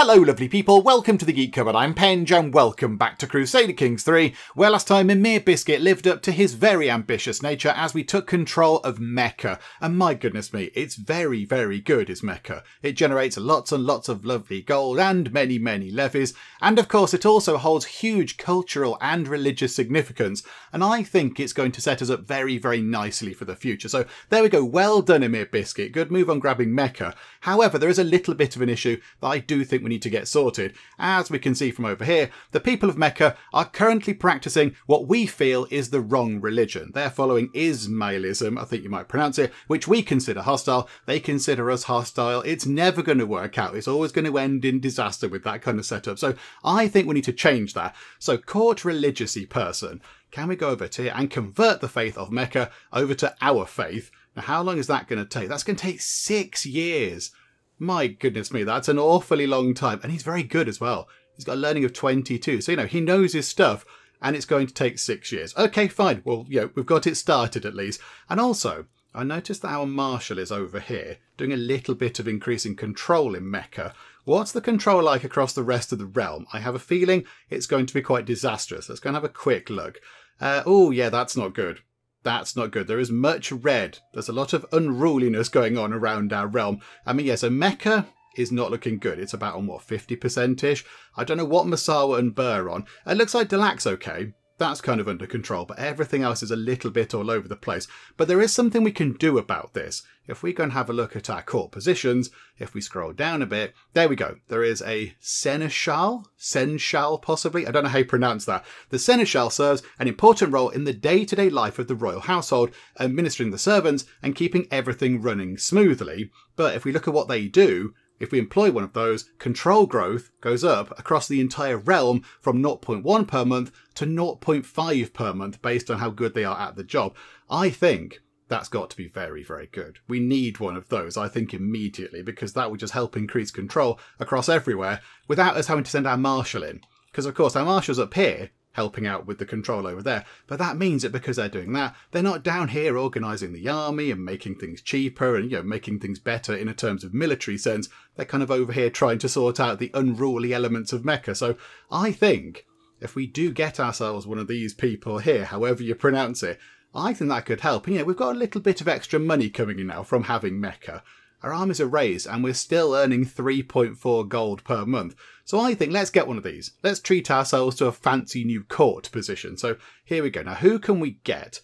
Hello lovely people, welcome to the Geek Cupboard, I'm Penge and welcome back to Crusader Kings 3, where last time Emir Biscuit lived up to his very ambitious nature as we took control of Mecca. And my goodness me, it's very, very good is Mecca. It generates lots and lots of lovely gold and many, many levies, and of course it also holds huge cultural and religious significance, and I think it's going to set us up very, very nicely for the future. So there we go, well done Emir Biscuit, good move on grabbing Mecca. However, there is a little bit of an issue that I do think we need to get sorted. As we can see from over here, the people of Mecca are currently practicing what we feel is the wrong religion. They're following Ismailism, I think you might pronounce it, which we consider hostile. They consider us hostile. It's never going to work out. It's always going to end in disaster with that kind of setup. So I think we need to change that. So court religiousy person, can we go over to here and convert the faith of Mecca over to our faith? Now, how long is that going to take? That's going to take 6 years. My goodness me, that's an awfully long time. And he's very good as well. He's got a learning of 22. So, he knows his stuff and it's going to take 6 years. Okay, fine. Well, we've got it started at least. And also, I noticed that our marshal is over here doing a little bit of increasing control in Mecca. What's the control like across the rest of the realm? I have a feeling it's going to be quite disastrous. Let's go and have a quick look. Oh, yeah, that's not good. That's not good. There is much red. There's a lot of unruliness going on around our realm. I mean, yeah, so Mecca is not looking good. It's about on, what, 50%-ish? I don't know what Massawa and Burr are on. It looks like Dalak's okay. That's kind of under control, but everything else is a little bit all over the place. But there is something we can do about this. If we go and have a look at our court positions, if we scroll down a bit, there we go. There is a seneschal possibly. I don't know how you pronounce that. The seneschal serves an important role in the day-to-day life of the royal household, administering the servants and keeping everything running smoothly. But if we look at what they do, if we employ one of those, control growth goes up across the entire realm from 0.1 per month to 0.5 per month based on how good they are at the job. I think that's got to be very, very good. We need one of those, I think, immediately, because that would just help increase control across everywhere without us having to send our marshal in. Because, of course, our marshal's up here helping out with the control over there. But that means that because they're doing that, they're not down here organising the army and making things cheaper and, making things better in a terms of military sense. They're kind of over here trying to sort out the unruly elements of Mecca. So I think if we do get ourselves one of these people here, however you pronounce it, I think that could help. And, we've got a little bit of extra money coming in now from having Mecca. Our armies are raised and we're still earning 3.4 gold per month. So I think let's get one of these. Let's treat ourselves to a fancy new court position. So here we go. Now, who can we get?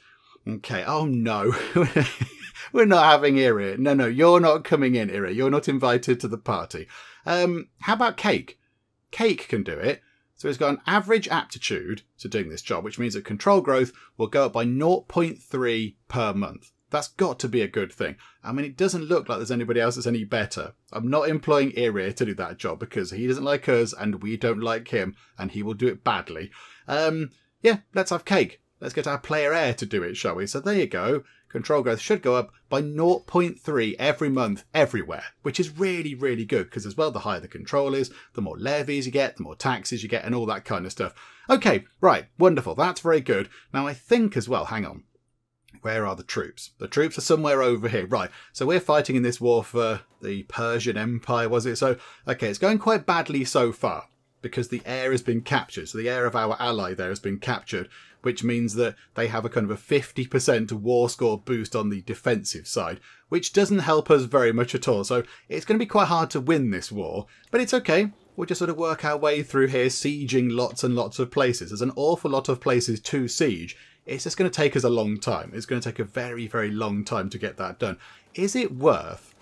Okay. Oh, no. We're not having Ira. No, you're not coming in, Ira. You're not invited to the party. How about Cake? Cake can do it. So it's got an average aptitude to doing this job, which means that control growth will go up by 0.3 per month. That's got to be a good thing. I mean, it doesn't look like there's anybody else that's any better. I'm not employing Irir to do that job because he doesn't like us and we don't like him and he will do it badly. Yeah, let's have Cake. Let's get our player heir to do it, shall we? So there you go. Control growth should go up by 0.3 every month, everywhere, which is really, really good because as well, the higher the control is, the more levies you get, the more taxes you get and all that kind of stuff. Okay, right, wonderful. That's very good. Now, I think as well, hang on. Where are the troops? The troops are somewhere over here. Right, so we're fighting in this war for the Persian Empire, was it? So, okay, it's going quite badly so far because the heir has been captured. So the heir of our ally there has been captured, which means that they have a kind of a 50% war score boost on the defensive side, which doesn't help us very much at all. So it's going to be quite hard to win this war, but it's okay. We'll just sort of work our way through here, sieging lots and lots of places. There's an awful lot of places to siege. It's just going to take us a long time. It's going to take a very, very long time to get that done. Is it worth...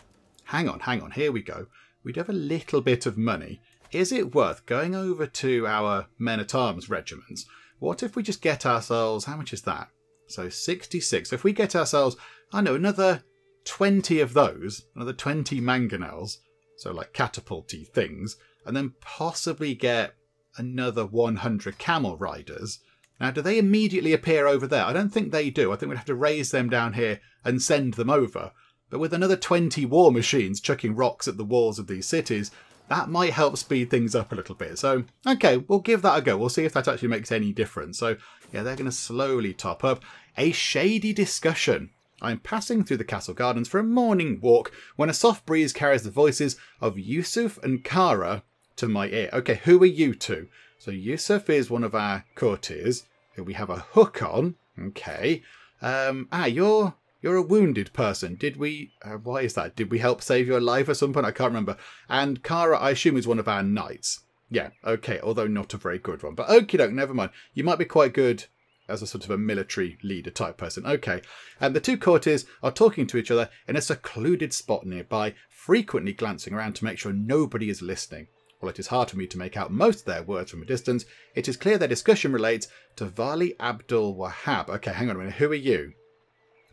Hang on. Here we go. We do have a little bit of money. Is it worth going over to our men-at-arms regiments? What if we just get ourselves... How much is that? So 66. So if we get ourselves, I know, another 20 of those, another 20 mangonels, so like catapulty things, and then possibly get another 100 camel riders... Now, do they immediately appear over there? I don't think they do. I think we'd have to raise them down here and send them over. But with another 20 war machines chucking rocks at the walls of these cities, that might help speed things up a little bit. So, okay, we'll give that a go. We'll see if that actually makes any difference. So, yeah, they're going to slowly top up. A shady discussion. I'm passing through the castle gardens for a morning walk when a soft breeze carries the voices of Yusuf and Kara to my ear. Okay, who are you two? So Yusuf is one of our courtiers who we have a hook on. Okay. You're a wounded person. Did we... why is that? Did we help save your life at some point? I can't remember. And Kara, I assume, is one of our knights. Yeah, okay, although not a very good one. But okie doke, never mind. You might be quite good as a sort of a military leader type person. Okay, and the two courtiers are talking to each other in a secluded spot nearby, frequently glancing around to make sure nobody is listening. While it is hard for me to make out most of their words from a distance, it is clear their discussion relates to Vali Abdul Wahab. Okay, hang on a minute. Who are you?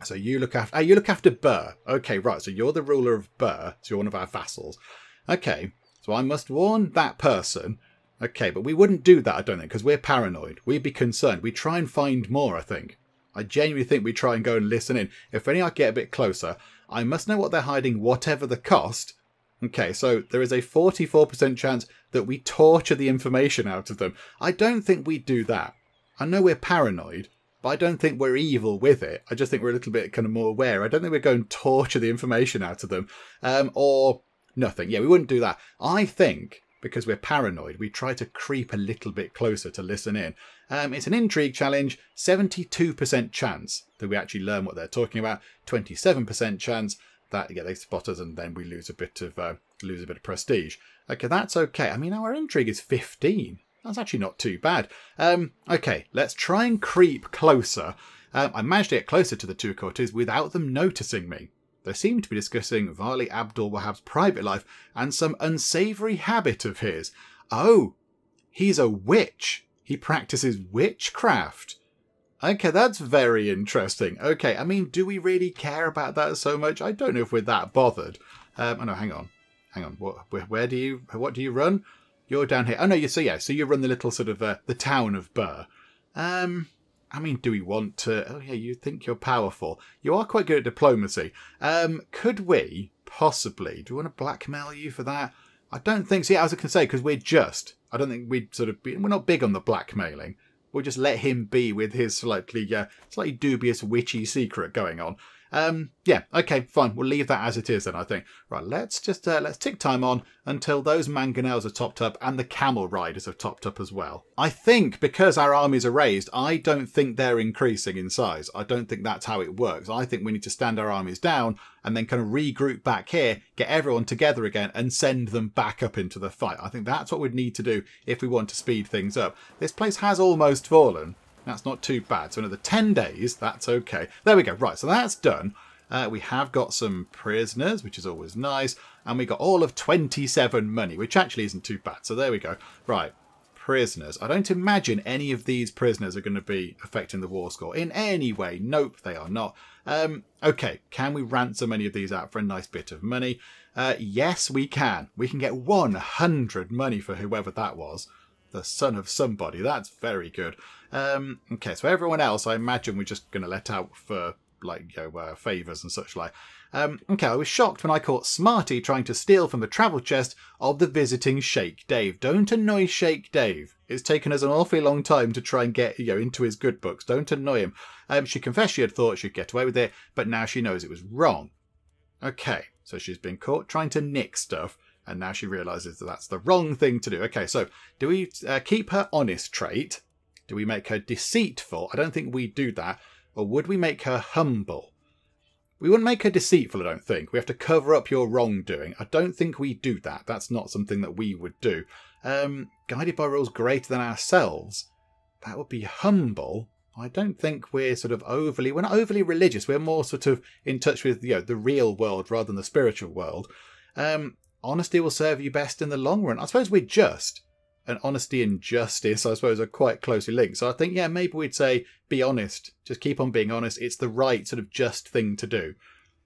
So you look after Burr. Okay, right. So you're the ruler of Burr. So you're one of our vassals. Okay. So I must warn that person. Okay, but we wouldn't do that, I don't think, because we're paranoid. We'd be concerned. We'd try and find more, I think. I genuinely think we'd try and go and listen in. If any, I get a bit closer. I must know what they're hiding, whatever the cost. Okay, so there is a 44% chance that we torture the information out of them. I don't think we'd do that. I know we're paranoid, but I don't think we're evil with it. I just think we're a little bit kind of more aware. I don't think we're going to torture the information out of them. Or nothing. Yeah, we wouldn't do that. I think, because we're paranoid, we try to creep a little bit closer to listen in. It's an intrigue challenge. 72% chance that we actually learn what they're talking about. 27% chance that they spot us and then we lose a bit of prestige. Okay, that's okay. I mean, our intrigue is 15. That's actually not too bad. Okay, let's try and creep closer. I managed to get closer to the two courtiers without them noticing me. They seem to be discussing Vali Abdul Wahab's private life and some unsavoury habit of his. Oh, he's a witch. He practices witchcraft. Okay, that's very interesting. Okay, I mean, do we really care about that so much? I don't know if we're that bothered. Oh no, hang on. What do you run? You're down here. Oh no, so you run the little sort of the town of Burr. I mean, do we want to... Oh, yeah, you think you're powerful. You are quite good at diplomacy. Could we possibly... Do we want to blackmail you for that? I don't think so. Yeah, I was going to say, because we're just... I don't think we'd sort of be... We're not big on the blackmailing. We'll just let him be with his slightly dubious witchy secret going on. Yeah, okay, fine. We'll leave that as it is then, I think. Right, let's tick time on until those mangonels are topped up and the camel riders have topped up as well. I think because our armies are raised, I don't think they're increasing in size. I don't think that's how it works. I think we need to stand our armies down and then kind of regroup back here, get everyone together again and send them back up into the fight. I think that's what we'd need to do if we want to speed things up. This place has almost fallen. That's not too bad. So another 10 days, that's okay. There we go. Right, so that's done. We have got some prisoners, which is always nice. And we got all of 27 money, which actually isn't too bad. So there we go. Right, prisoners. I don't imagine any of these prisoners are going to be affecting the war score in any way. Nope, they are not. Okay, can we ransom any of these out for a nice bit of money? Yes, we can. We can get 100 money for whoever that was. The son of somebody. That's very good. Okay, so everyone else, I imagine we're just going to let out for, favours and such like. Okay, I was shocked when I caught Smarty trying to steal from the travel chest of the visiting Sheikh Dave. Don't annoy Sheikh Dave. It's taken us an awfully long time to try and get, into his good books. Don't annoy him. She confessed she had thought she'd get away with it, but now she knows it was wrong. Okay, so she's been caught trying to nick stuff. And now she realises that that's the wrong thing to do. Okay, so do we keep her honest trait? Do we make her deceitful? I don't think we do that. Or would we make her humble? We wouldn't make her deceitful, I don't think. We have to cover up your wrongdoing. I don't think we do that. That's not something that we would do. Guided by rules greater than ourselves. That would be humble. I don't think we're not overly religious. We're more sort of in touch with, the real world rather than the spiritual world. Honesty will serve you best in the long run. I suppose we're just. And honesty and justice, I suppose, are quite closely linked. So I think, maybe we'd say, be honest. Just keep on being honest. It's the right sort of just thing to do.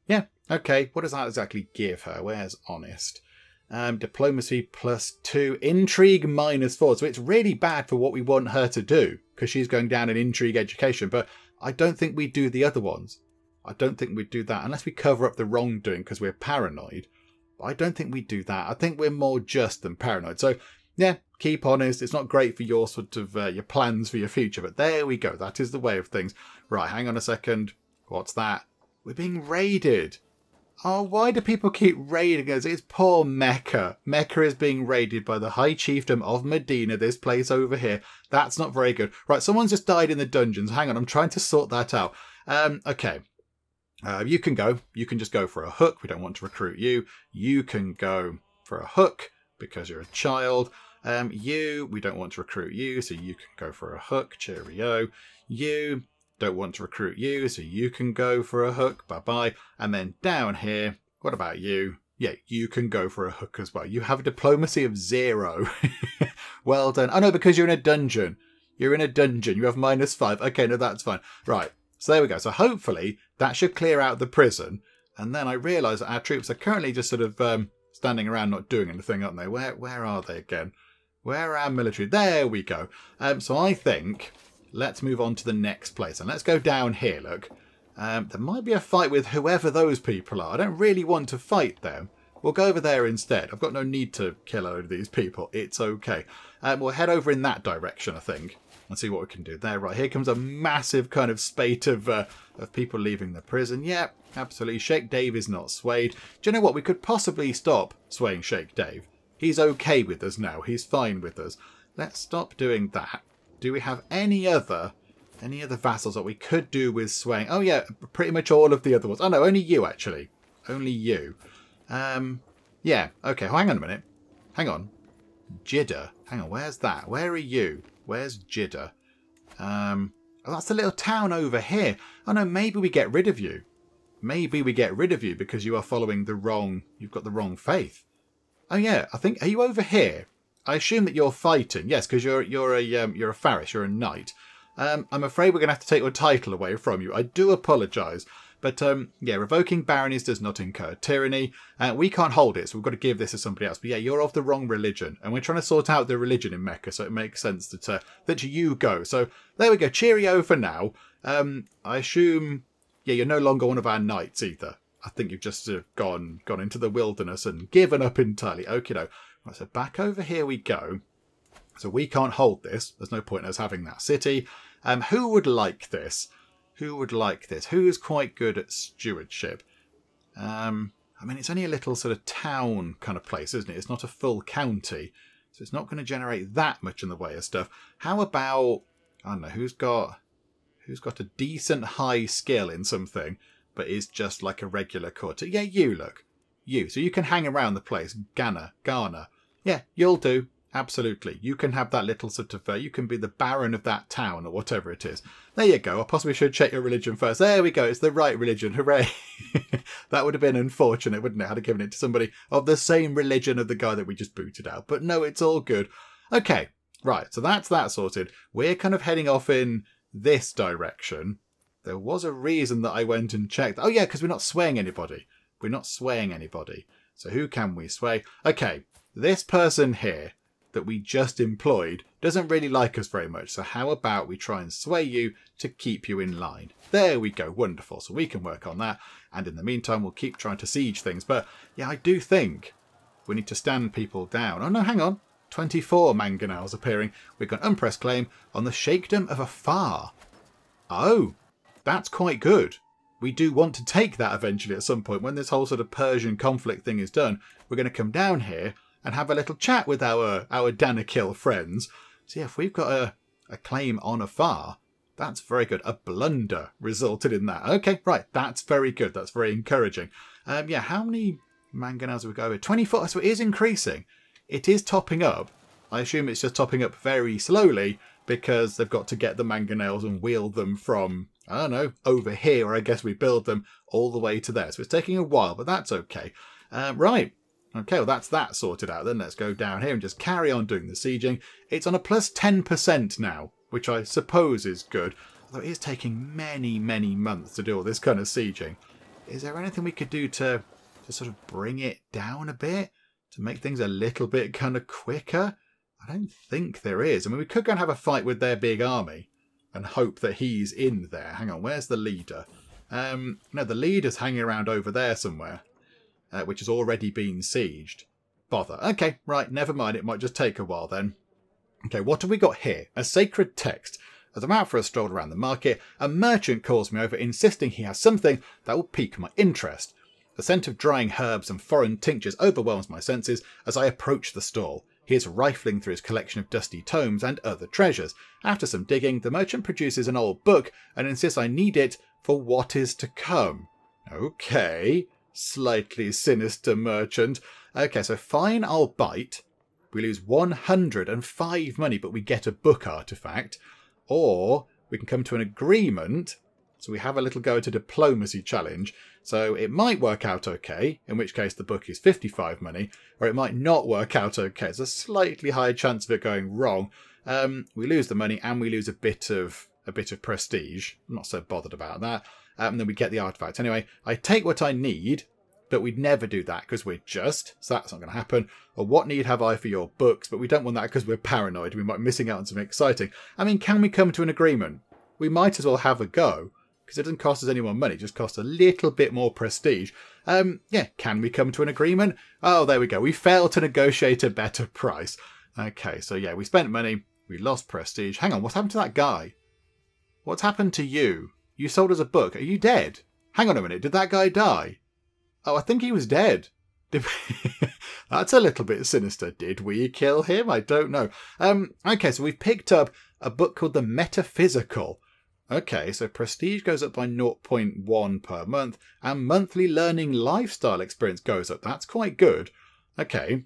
Yeah, okay. What does that exactly give her? Where's honest? Diplomacy +2. Intrigue -4. So it's really bad for what we want her to do. Because she's going down in intrigue education. But I don't think we'd do the other ones. I don't think we'd do that. Unless we cover up the wrongdoing because we're paranoid. I don't think we do that. I think we're more just than paranoid. So, yeah, keep honest. It's not great for your your plans for your future, but there we go. That is the way of things. Right, hang on a second. What's that? We're being raided. Oh, why do people keep raiding us? It's poor Mecca. Mecca is being raided by the High Chiefdom of Medina, this place over here. That's not very good. Right, someone's just died in the dungeons. Hang on, I'm trying to sort that out. Okay. You can go. You can just go for a hook. We don't want to recruit you. You can go for a hook because you're a child. We don't want to recruit you, so you can go for a hook. Cheerio. You don't want to recruit you, so you can go for a hook. Bye-bye. And then down here, what about you? Yeah, you can go for a hook as well. You have a diplomacy of 0. Well done. Oh, no, because you're in a dungeon. You're in a dungeon. You have -5. Okay, no, that's fine. Right. So there we go. So hopefully that should clear out the prison. And then I realise that our troops are currently just sort of standing around not doing anything, aren't they? Where are they again? Where are our military? There we go. So I think let's move on to the next place. And let's go down here, look. There might be a fight with whoever those people are. I don't really want to fight them. We'll go over there instead. I've got no need to kill a load of these people. It's okay. We'll head over in that direction, I think. And see what we can do there. Right, here comes a massive kind of spate of people leaving the prison. Yep, absolutely. Sheikh Dave is not swayed. Do you know what? We could possibly stop swaying Sheikh Dave. He's okay with us now. He's fine with us. Let's stop doing that. Do we have any other vassals that we could do with swaying? Oh, yeah, pretty much all of the other ones. Oh, no, only you, actually. Only you. Yeah, okay, hang on a minute. Hang on. Jidda. Hang on, where's that? Where are you? Where's Jidda? Oh, that's the little town over here. Oh no, maybe we get rid of you. Maybe we get rid of you because you are following the wrong... You've got the wrong faith. Oh yeah, I think... Are you over here? I assume that you're fighting. Yes, because you're a Faris. You're a knight. I'm afraid we're going to have to take your title away from you. I do apologise. But, yeah, revoking baronies does not incur tyranny. We can't hold it, so we've got to give this to somebody else. But, yeah, you're of the wrong religion. And we're trying to sort out the religion in Mecca, so it makes sense that you go. So, there we go. Cheerio for now. I assume, yeah, you're no longer one of our knights either. I think you've just gone into the wilderness and given up entirely. Okie doke. Right, so back over here we go. So we can't hold this. There's no point in us having that city. Who would like this? Who would like this? Who's quite good at stewardship? I mean, it's only a little sort of town kind of place, isn't it? It's not a full county. So it's not going to generate that much in the way of stuff. How about, I don't know, who's got a decent high skill in something, but is just like a regular courtier? Yeah, you look. You. So you can hang around the place. Ghana. Yeah, you'll do. Absolutely. You can have that little sort of... you can be the baron of that town or whatever it is. There you go. I possibly should check your religion first. There we go. It's the right religion. Hooray. That would have been unfortunate, wouldn't it? Had I given it to somebody of the same religion of the guy that we just booted out. But no, it's all good. Okay. Right. So that's that sorted. We're kind of heading off in this direction. There was a reason that I went and checked. Oh, yeah, because we're not swaying anybody. We're not swaying anybody. So who can we sway? Okay. This person here that we just employed doesn't really like us very much. So how about we try and sway you to keep you in line? There we go. Wonderful. So we can work on that. And in the meantime, we'll keep trying to siege things. But yeah, I do think we need to stand people down. Oh, no, hang on. 24 mangonels appearing. We've got an unpressed claim on the Sheikhdom of Afar. Oh, that's quite good. We do want to take that eventually at some point. When this whole sort of Persian conflict thing is done, we're going to come down here and have a little chat with our Danakil friends. So yeah, if we've got a claim on Afar, that's very good. A blunder resulted in that. Okay, right, that's very good. That's very encouraging. Yeah, how many mangonels have we got over? 24, so it is increasing. It is topping up. I assume it's just topping up very slowly because they've got to get the mangonels and wheel them from, I don't know, over here, or I guess we build them all the way to there. So it's taking a while, but that's okay. Right. Okay, well, that's that sorted out. Then let's go down here and just carry on doing the sieging. It's on a plus 10% now, which I suppose is good. Although it is taking many, many months to do all this kind of sieging. Is there anything we could do to sort of bring it down a bit? To make things a little bit kind of quicker? I don't think there is. I mean, we could go and have a fight with their big army and hope that he's in there. Hang on, where's the leader? No, the leader's hanging around over there somewhere. Which has already been sieged. Bother. Okay, right, never mind. It might just take a while then. Okay, what have we got here? A sacred text. As I'm out for a stroll around the market, a merchant calls me over insisting he has something that will pique my interest. The scent of drying herbs and foreign tinctures overwhelms my senses as I approach the stall. He is rifling through his collection of dusty tomes and other treasures. After some digging, the merchant produces an old book and insists I need it for what is to come. Okay, slightly sinister merchant. Okay, so fine, I'll bite. We lose 105 money, but we get a book artifact. Or we can come to an agreement. So we have a little go at a diplomacy challenge. So it might work out okay, in which case the book is 55 money, or it might not work out okay. There's a slightly higher chance of it going wrong. We lose the money and we lose a bit of prestige. I'm not so bothered about that. And then we get the artifacts. Anyway, I take what I need, but we'd never do that because we're just, so that's not going to happen. Or what need have I for your books? But we don't want that because we're paranoid. We might be missing out on something exciting. I mean, can we come to an agreement? We might as well have a go. Because it doesn't cost us any more money, it just costs a little bit more prestige. Yeah, can we come to an agreement? Oh, there we go. We failed to negotiate a better price. Okay, so yeah, we spent money, we lost prestige. Hang on, what happened to that guy? What's happened to you? You sold us a book. Are you dead? Hang on a minute, did that guy die? Oh, I think he was dead. Did we... That's a little bit sinister. Did we kill him? I don't know. Okay, so we've picked up a book called The Metaphysical. Okay, so prestige goes up by 0.1 per month, and monthly learning lifestyle experience goes up. That's quite good. Okay,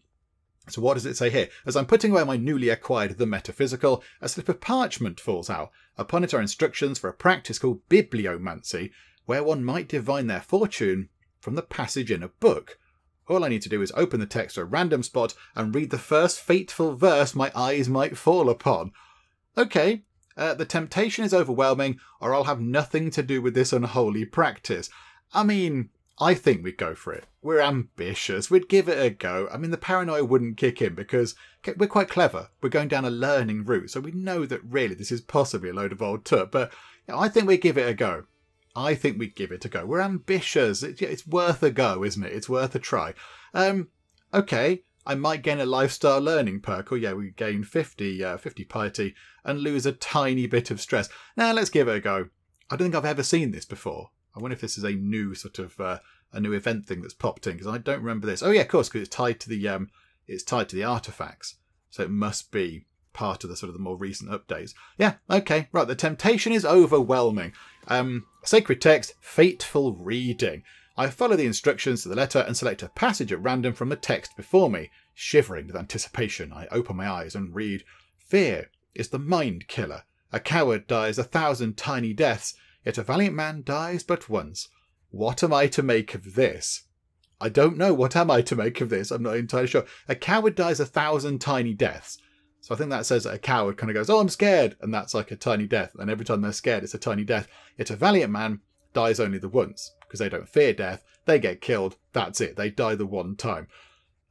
so what does it say here? As I'm putting away my newly acquired The Metaphysical, a slip of parchment falls out. Upon it are instructions for a practice called bibliomancy, where one might divine their fortune from the passage in a book. All I need to do is open the text to a random spot and read the first fateful verse my eyes might fall upon. Okay. The temptation is overwhelming, or I'll have nothing to do with this unholy practice. I mean, I think we'd go for it. We're ambitious. We'd give it a go. I mean, the paranoia wouldn't kick in because we're quite clever. We're going down a learning route, so we know that really this is possibly a load of old tut. But you know, I think we'd give it a go. I think we'd give it a go. We're ambitious. It's worth a go, isn't it? It's worth a try. Okay. I might gain a lifestyle learning perk. Or yeah, we gain 50 piety and lose a tiny bit of stress. Now let's give it a go. I don't think I've ever seen this before. I wonder if this is a new sort of a new event thing that's popped in because I don't remember this. Oh yeah, of course, because it's tied to the artifacts, so it must be part of the sort of the more recent updates. Yeah, okay, right. The temptation is overwhelming. Sacred text, fateful reading. I follow the instructions to the letter and select a passage at random from the text before me. Shivering with anticipation, I open my eyes and read, "Fear is the mind killer. A coward dies 1,000 tiny deaths, yet a valiant man dies but once. What am I to make of this?" I don't know. What am I to make of this? I'm not entirely sure. A coward dies 1,000 tiny deaths. So I think that says that a coward kind of goes, "Oh, I'm scared," and that's like a tiny death. And every time they're scared, it's a tiny death. Yet a valiant man dies only the once, because they don't fear death. They get killed. That's it. They die the one time.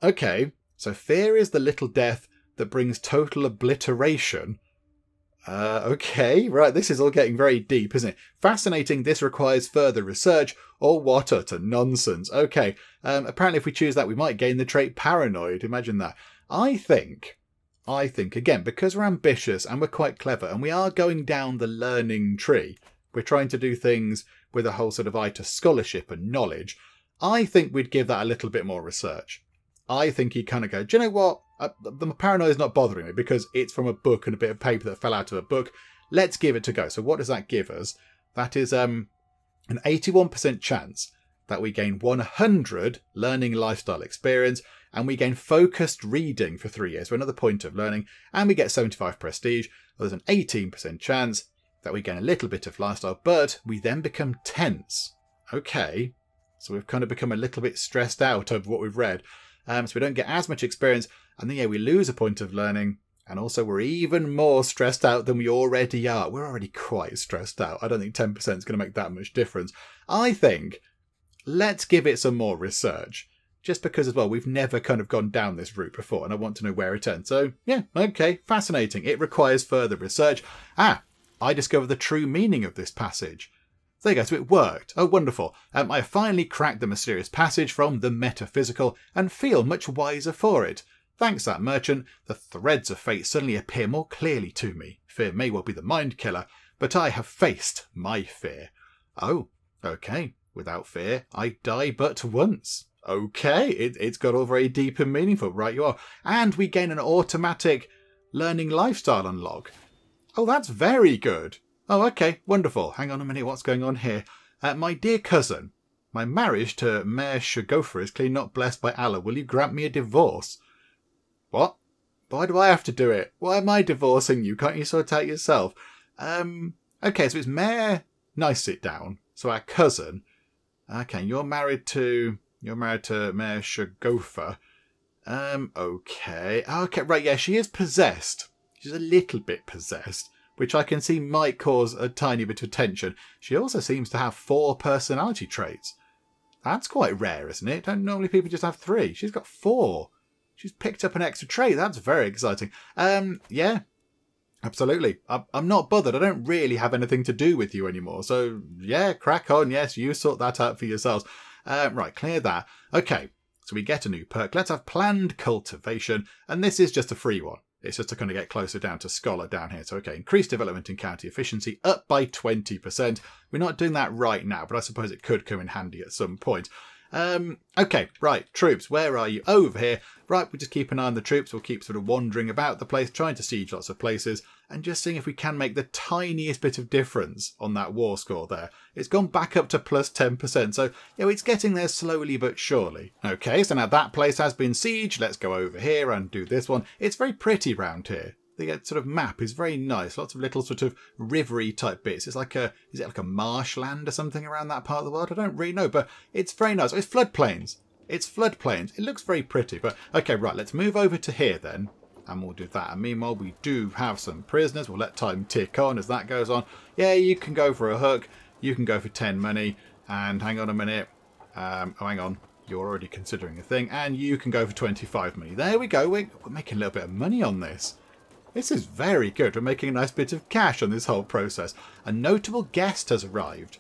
Okay, so fear is the little death that brings total obliteration. Okay, right, this is all getting very deep, isn't it? Fascinating, this requires further research, or what utter nonsense. Okay, apparently if we choose that, we might gain the trait paranoid. Imagine that. I think, again, because we're ambitious and we're quite clever, and we are going down the learning tree, we're trying to do things with a whole sort of eye to scholarship and knowledge, I think we'd give that a little bit more research. I think he'd kind of go, "Do you know what? The paranoia is not bothering me because it's from a book and a bit of paper that fell out of a book. Let's give it a go." So what does that give us? That is an 81% chance that we gain 100 learning lifestyle experience, and we gain focused reading for 3 years for another point of learning, and we get 75 prestige. There's an 18% chance that we gain a little bit of lifestyle, but we then become tense. Okay, so we've kind of become a little bit stressed out over what we've read. So we don't get as much experience, and then yeah, we lose a point of learning, and also we're even more stressed out than we already are. We're already quite stressed out. I don't think 10% is going to make that much difference. I think let's give it some more research, just because as well, we've never kind of gone down this route before, and I want to know where it ends. So yeah, okay, fascinating. It requires further research. I discovered the true meaning of this passage. There you go, so it worked. Oh, wonderful. I finally cracked the mysterious passage from The Metaphysical and feel much wiser for it. Thanks that merchant, the threads of fate suddenly appear more clearly to me. Fear may well be the mind killer, but I have faced my fear. Oh, okay. Without fear, I die but once. Okay, it's got all very deep and meaningful. Right you are. And we gain an automatic learning lifestyle unlock. Oh, that's very good. Oh, okay, wonderful. Hang on a minute, what's going on here? My dear cousin, my marriage to Emir Biscuit is clearly not blessed by Allah. Will you grant me a divorce? What? Why do I have to do it? Why am I divorcing you? Can't you sort out yourself? Okay, so it's Mayor. Nice, sit down. So our cousin. Okay, you're married to Emir Biscuit. Okay, right. Yeah, she is possessed. She's a little bit possessed, which I can see might cause a tiny bit of tension. She also seems to have 4 personality traits. That's quite rare, isn't it? Don't normally people just have 3? She's got 4. She's picked up an extra trait. That's very exciting. Yeah, absolutely. I'm not bothered. I don't really have anything to do with you anymore. So, yeah, crack on. Yes, you sort that out for yourselves. Right, clear that. Okay, so we get a new perk. Let's have planned cultivation. And this is just a free one. It's just to kind of get closer down to scholar down here. So, okay, increased development in county efficiency up by 20%. We're not doing that right now, but I suppose it could come in handy at some point. Okay, right, troops, where are you? Over here. Right, we'll just keep an eye on the troops. We'll keep sort of wandering about the place, trying to siege lots of places, and just seeing if we can make the tiniest bit of difference on that war score there. It's gone back up to plus 10%, so, it's getting there slowly but surely. Okay, so now that place has been sieged. Let's go over here and do this one. It's very pretty round here. The sort of map is very nice. Lots of little sort of rivery type bits. It's like is it like a marshland or something around that part of the world? I don't really know, but it's very nice. It's floodplains. It's floodplains. It looks very pretty. But okay, right, let's move over to here then. And we'll do that. And meanwhile, we do have some prisoners. We'll let time tick on as that goes on. Yeah, you can go for a hook. You can go for 10 money. And hang on a minute. Oh, hang on. You're already considering a thing. And you can go for 25 money. There we go. We're making a little bit of money on this. This is very good. We're making a nice bit of cash on this whole process. A notable guest has arrived.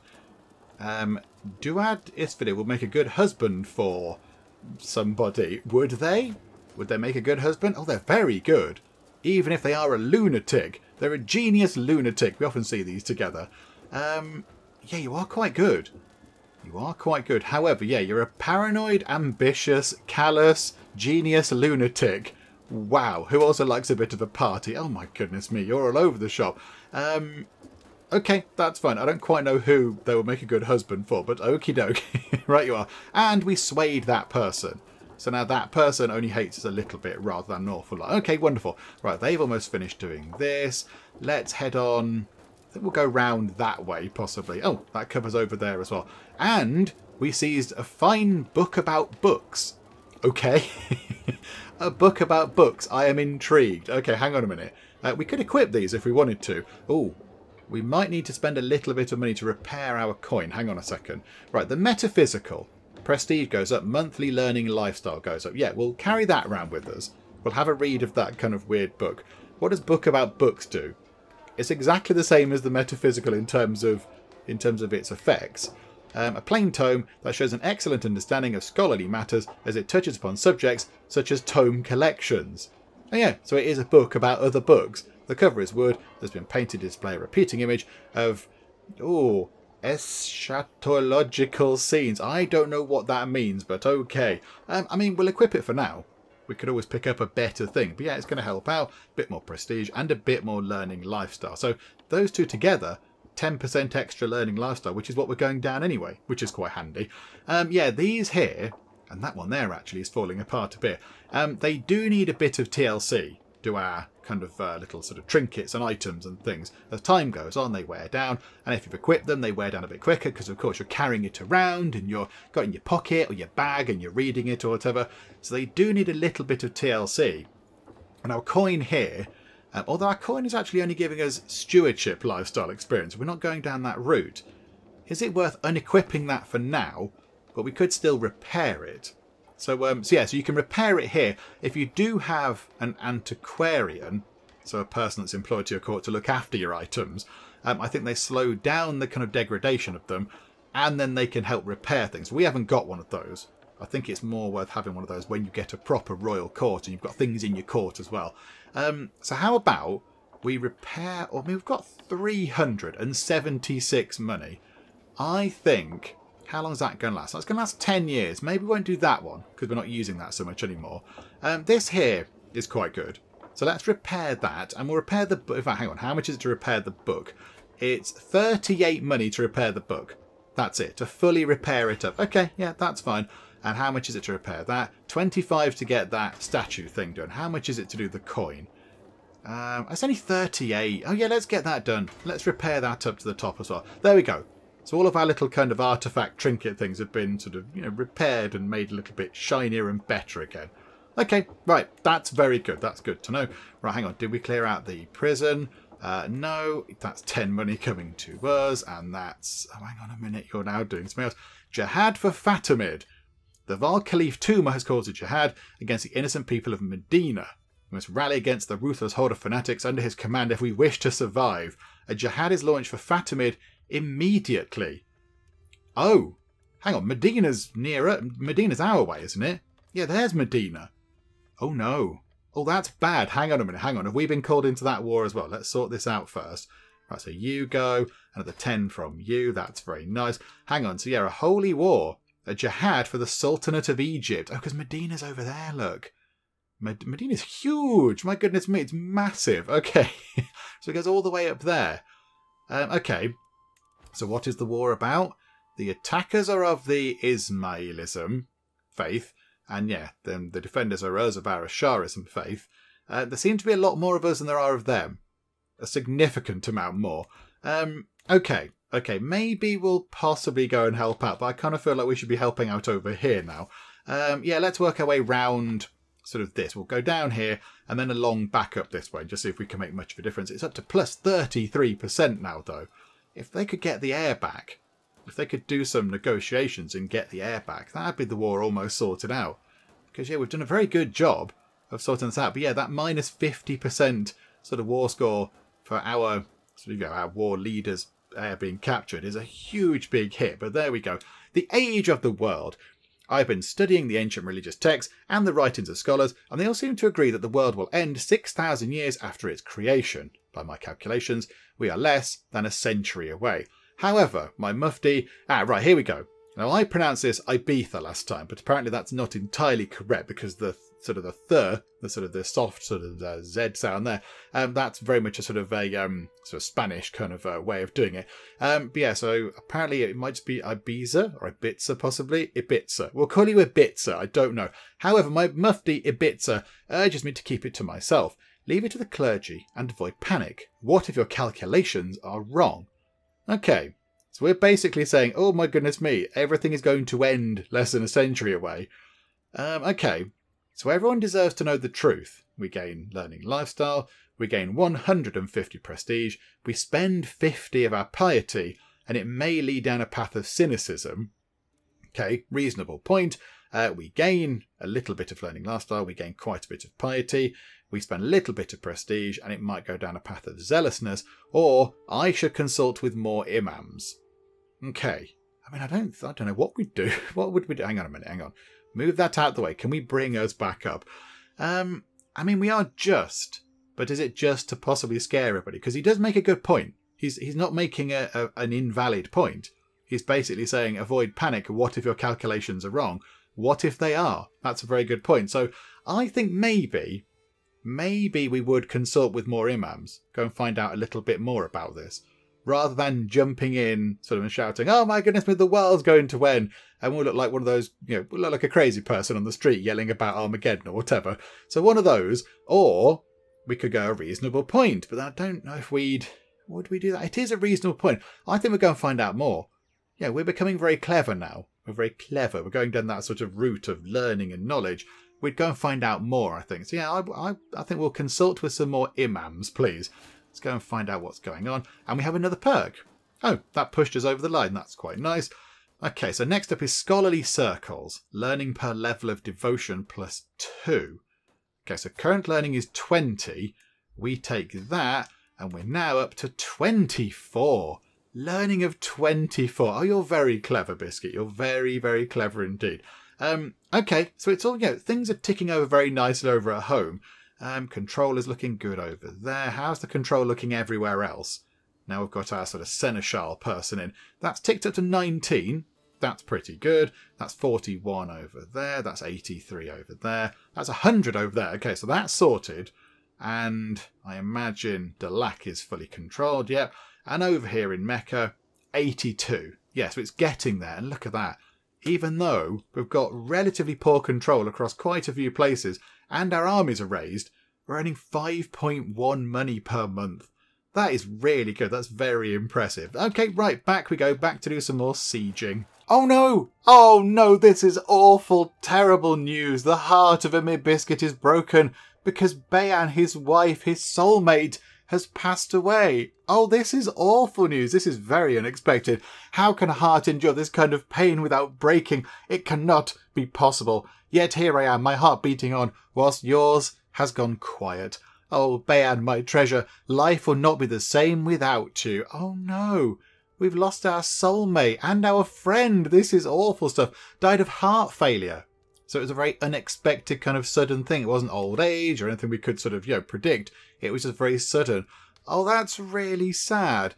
Duad Isfidi will make a good husband for somebody. Would they? Would they make a good husband? Oh, they're very good. Even if they are a lunatic. They're a genius lunatic. We often see these together. Yeah, you are quite good. You are quite good. However, yeah, you're a paranoid, ambitious, callous, genius lunatic. Wow, who also likes a bit of a party? Oh my goodness me, you're all over the shop. Okay, that's fine. I don't quite know who they will make a good husband for, but okie dokie. Right you are. And we swayed that person. So now that person only hates us a little bit rather than an awful lot. Okay, wonderful. Right, they've almost finished doing this. Let's head on. I think we'll go round that way, possibly. Oh, that covers over there as well. And we seized a fine book about books. Okay. A book about books. I am intrigued. Okay, hang on a minute. We could equip these if we wanted to. Oh, we might need to spend a little bit of money to repair our coin. Hang on a second. Right, the metaphysical. Prestige goes up. Monthly learning lifestyle goes up. Yeah, we'll carry that around with us. We'll have a read of that kind of weird book. What does book about books do? It's exactly the same as the metaphysical in terms of its effects. A plain tome that shows an excellent understanding of scholarly matters as it touches upon subjects such as tome collections. Oh yeah, so it is a book about other books. The cover is wood. There's been painted to display a repeating image of, eschatological scenes. I don't know what that means, but okay. I mean, we'll equip it for now. We could always pick up a better thing. But yeah, it's going to help out. A bit more prestige and a bit more learning lifestyle. So those two together, 10% extra learning lifestyle, which is what we're going down anyway, which is quite handy. Yeah, these here, and that one there actually is falling apart a bit. They do need a bit of TLC, do our kind of little sort of trinkets and items and things. As time goes on, they wear down, and if you've equipped them, they wear down a bit quicker because, of course, you're carrying it around and you're got it in your pocket or your bag and you're reading it or whatever. So they do need a little bit of TLC. And our coin here, although our coin is actually only giving us stewardship lifestyle experience, we're not going down that route. Is it worth unequipping that for now? But we could still repair it. So yeah, so you can repair it here. If you do have an antiquarian, so a person that's employed to your court to look after your items, I think they slow down the kind of degradation of them, and then they can help repair things. We haven't got one of those. I think it's more worth having one of those when you get a proper royal court and you've got things in your court as well. So how about we repair, or I mean, we've got 376 money. I think How long is that going to last? That's going to last 10 years. Maybe we won't do that one because we're not using that so much anymore. This here is quite good. So let's repair that, and we'll repair the book. In fact, hang on. How much is it to repair the book? It's 38 money to repair the book. That's it, to fully repair it up. Okay, yeah, that's fine. And how much is it to repair that? 25 to get that statue thing done. How much is it to do the coin? It's only 38. Oh yeah, let's get that done. Let's repair that up to the top as well. There we go. So all of our little kind of artifact trinket things have been sort of, repaired and made a little bit shinier and better again. Okay, right. That's very good. That's good to know. Right, hang on. Did we clear out the prison? No. That's 10 money coming to us. And that's... Oh, hang on a minute. You're now doing something else. Jihad for Fatimid. The Val Caliph Tuma has caused a jihad against the innocent people of Medina. We must rally against the ruthless horde of fanatics under his command if we wish to survive. A jihad is launched for Fatimid immediately. Oh, hang on. Medina's nearer. Medina's our way, isn't it? Yeah, there's Medina. Oh, no. Oh, that's bad. Hang on a minute. Hang on. Have we been called into that war as well? Let's sort this out first. Right, so you go. Another 10 from you. That's very nice. Hang on. So, yeah, a holy war. A jihad for the Sultanate of Egypt. Oh, because Medina's over there, look. Medina's huge. My goodness me, it's massive. Okay. So it goes all the way up there. Okay. So what is the war about? The attackers are of the Ismailism faith. And yeah, then the defenders are us of our Asharism faith. There seem to be a lot more of us than there are of them. A significant amount more. Okay. Okay, maybe we'll possibly go and help out. But I kind of feel like we should be helping out over here now. Yeah, let's work our way round sort of this. We'll go down here and then along back up this way. Just see if we can make much of a difference. It's up to plus 33% now, though. If they could get the air back... If they could do some negotiations and get the air back, that'd be the war almost sorted out. Because, yeah, we've done a very good job of sorting this out. But, yeah, that minus 50% sort of war score for our, sort of, our war leaders' air being captured is a huge big hit. But there we go. The age of the world. I've been studying the ancient religious texts and the writings of scholars, and they all seem to agree that the world will end 6,000 years after its creation. By my calculations, we are less than a century away. However, my mufti... right, here we go. Now, I pronounced this Ibiza last time, but apparently that's not entirely correct because the sort of the soft sort of Z sound there, that's very much a sort of a sort of Spanish kind of way of doing it. But yeah, so apparently it might just be Ibiza or Ibiza possibly. Ibiza. We'll call you Ibiza. I don't know. However, my mufti Ibiza urges me to keep it to myself. Leave it to the clergy and avoid panic. What if your calculations are wrong? Okay, so we're basically saying, oh my goodness me, everything is going to end less than a century away. Okay, so everyone deserves to know the truth. We gain learning lifestyle, we gain 150 prestige, we spend 50 of our piety, and it may lead down a path of cynicism. Okay, reasonable point. We gain a little bit of learning lifestyle, we gain quite a bit of piety, we spend a little bit of prestige, and it might go down a path of zealousness, or I should consult with more imams. Okay. I mean, I don't know what we'd do. What would we do? Hang on a minute, hang on. Move that out the way. Can we bring us back up? I mean, we are just, but is it just to possibly scare everybody? Because he does make a good point. He's not making an invalid point. He's basically saying, avoid panic. What if your calculations are wrong? What if they are? That's a very good point. So I think maybe we would consult with more imams, go and find out a little bit more about this, rather than jumping in sort of and shouting, oh my goodness me, the world's going to end, and we'll look like one of those, we'll look like a crazy person on the street yelling about Armageddon or whatever. So one of those, or we could go a reasonable point, but I don't know if would we do that? It is a reasonable point. I think we'll go and find out more. Yeah, we're becoming very clever now. We're very clever. We're going down that sort of route of learning and knowledge. We'd go and find out more, I think. So yeah, I think we'll consult with some more imams, please. Let's go and find out what's going on. And we have another perk. Oh, that pushed us over the line. That's quite nice. Okay, so next up is Scholarly Circles. Learning per level of devotion plus 2. Okay, so current learning is 20. We take that, and we're now up to 24. Learning of 24. Oh, you're very clever, Biscuit. You're very, very clever indeed. Okay, so it's all, things are ticking over very nicely over at home. Controller's looking good over there. How's the control looking everywhere else? Now we've got our sort of seneschal person in. That's ticked up to 19. That's pretty good. That's 41 over there. That's 83 over there. That's 100 over there. Okay, so that's sorted. And I imagine Dalak is fully controlled. Yep. And over here in Mecca, 82. Yeah, so it's getting there. And look at that. Even though we've got relatively poor control across quite a few places and our armies are raised, we're earning 5.1 money per month. That is really good. That's very impressive. Okay, right, back we go. Back to do some more sieging. Oh no! Oh no, this is awful, terrible news. The heart of Emir Biscuit is broken because Bayan, his wife, his soulmate, has passed away. Oh, this is awful news. This is very unexpected. How can a heart endure this kind of pain without breaking? It cannot be possible. Yet here I am, my heart beating on, whilst yours has gone quiet. Oh, Bayan, my treasure, life will not be the same without you. Oh no, we've lost our soulmate and our friend. This is awful stuff. Died of heart failure. So it was a very unexpected kind of sudden thing. It wasn't old age or anything we could sort of, predict. It was just very sudden. Oh, that's really sad.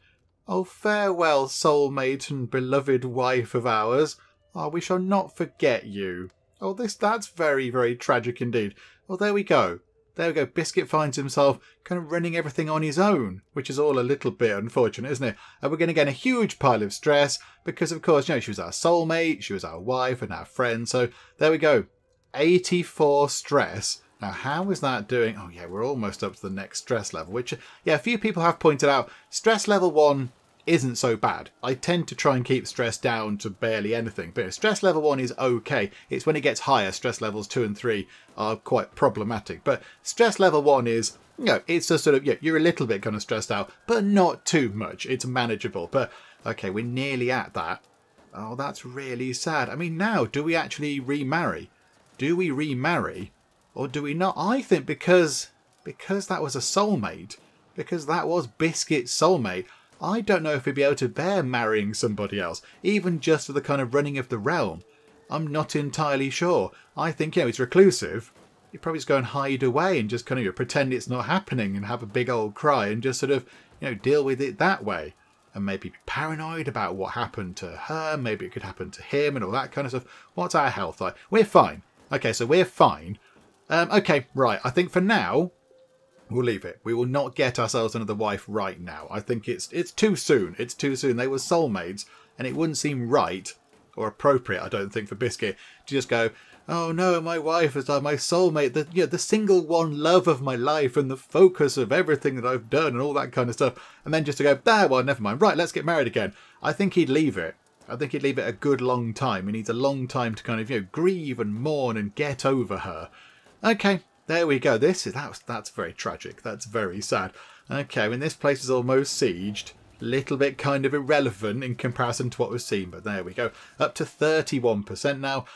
Oh, farewell, soulmate and beloved wife of ours. Oh, we shall not forget you. Oh, that's very, very tragic indeed. Well, there we go. There we go. Biscuit finds himself kind of running everything on his own, which is all a little bit unfortunate, isn't it? And we're going to get a huge pile of stress because, of course, she was our soulmate, she was our wife and our friend. So there we go. 84 stress. Now, how is that doing? Oh, yeah, we're almost up to the next stress level, which, yeah, a few people have pointed out. Stress level 1 isn't so bad. I tend to try and keep stress down to barely anything, but stress level 1 is okay. It's when it gets higher, stress levels 2 and 3 are quite problematic. But stress level 1 is, it's just sort of, you're a little bit kind of stressed out, but not too much. It's manageable. But okay, we're nearly at that. Oh, that's really sad. I mean, now, do we actually remarry? Do we remarry or do we not? I think because that was a soulmate, because that was Biscuit's soulmate, I don't know if he'd be able to bear marrying somebody else, even just for the kind of running of the realm. I'm not entirely sure. I think, he's reclusive. He'd probably just go and hide away and just kind of pretend it's not happening and have a big old cry and just sort of, deal with it that way. And maybe be paranoid about what happened to her. Maybe it could happen to him and all that kind of stuff. What's our health like? We're fine. Okay, so we're fine. Okay, right. I think for now, we'll leave it. We will not get ourselves another wife right now. I think it's too soon. It's too soon. They were soulmates, and it wouldn't seem right or appropriate, I don't think, for Biscuit to just go, oh no, my wife is my soulmate, the single one love of my life and the focus of everything that I've done and all that kind of stuff, and then just to go, well, never mind. Right, let's get married again. I think he'd leave it. I think he'd leave it a good long time. He needs a long time to kind of, grieve and mourn and get over her. Okay. There we go. That's very tragic. That's very sad. Okay, I mean, this place is almost sieged. Little bit kind of irrelevant in comparison to what we've seen, but there we go. Up to 31% now.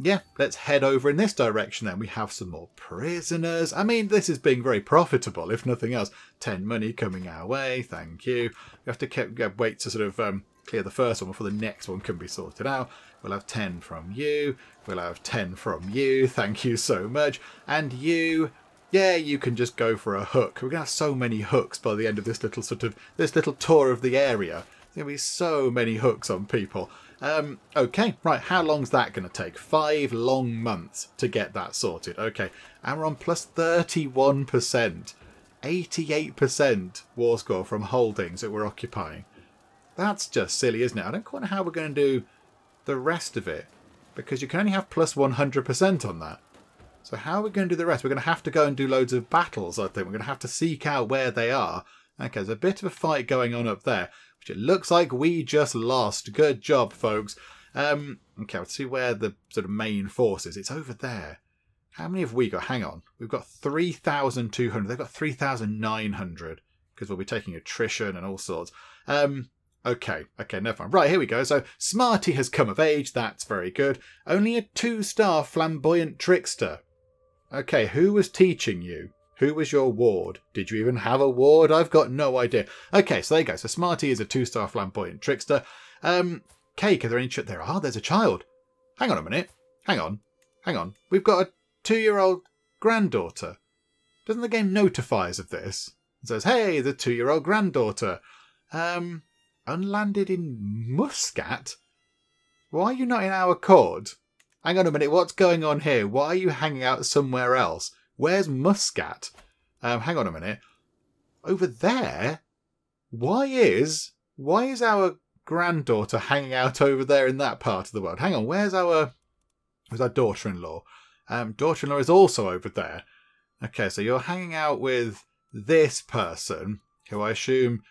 Yeah, let's head over in this direction then. We have some more prisoners. I mean, this is being very profitable, if nothing else. 10 money coming our way. Thank you. We have to wait to sort of clear the first one before the next one can be sorted out. We'll have 10 from you. We'll have 10 from you. Thank you so much. And you, yeah, you can just go for a hook. We're going to have so many hooks by the end of this little tour of the area. There's going to be so many hooks on people. Okay, right, how long's that going to take? 5 long months to get that sorted. Okay, and we're on plus 31%. 88% war score from holdings that we're occupying. That's just silly, isn't it? I don't quite know how we're going to do the rest of it, because you can only have plus 100% on that. So how are we going to do the rest? We're going to have to go and do loads of battles, I think. We're going to have to seek out where they are. Okay, there's a bit of a fight going on up there, which it looks like we just lost. Good job, folks. Okay, let's see where the sort of main force is. It's over there. How many have we got? Hang on. We've got 3,200. They've got 3,900, because we'll be taking attrition and all sorts. Okay, never mind. Right, here we go. So, Smarty has come of age. That's very good. Only a 2-star flamboyant trickster. Okay, who was teaching you? Who was your ward? Did you even have a ward? I've got no idea. Okay, so there you go. So, Smarty is a 2-star flamboyant trickster. Cake, are there any... there's a child. Hang on a minute. Hang on. We've got a 2-year-old granddaughter. Doesn't the game notify us of this? It says, hey, the 2-year-old granddaughter. Unlanded in Muscat? Why are you not in our court? Hang on a minute, what's going on here? Why are you hanging out somewhere else? Where's Muscat? Hang on a minute. Over there? Why is our granddaughter hanging out over there in that part of the world? Hang on, where's our daughter-in-law? Daughter-in-law is also over there. Okay, so you're hanging out with this person, who I assume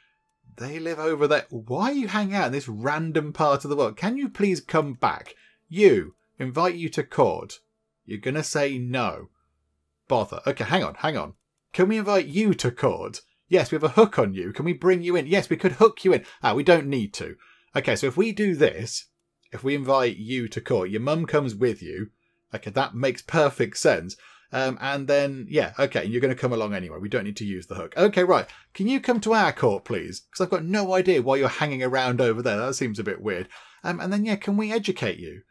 they live over there. Why are you hanging out in this random part of the world? Can you please come back? Invite you to court. You're going to say no. Bother. Okay, hang on. Can we invite you to court? Yes, we have a hook on you. Can we bring you in? Yes, we could hook you in. We don't need to. Okay, so if we do this, if we invite you to court, your mum comes with you. Okay, that makes perfect sense. And then, yeah, okay, you're going to come along anyway. We don't need to use the hook. Okay, right. Can you come to our court, please? Because I've got no idea why you're hanging around over there. That seems a bit weird. And then, yeah, can we educate you?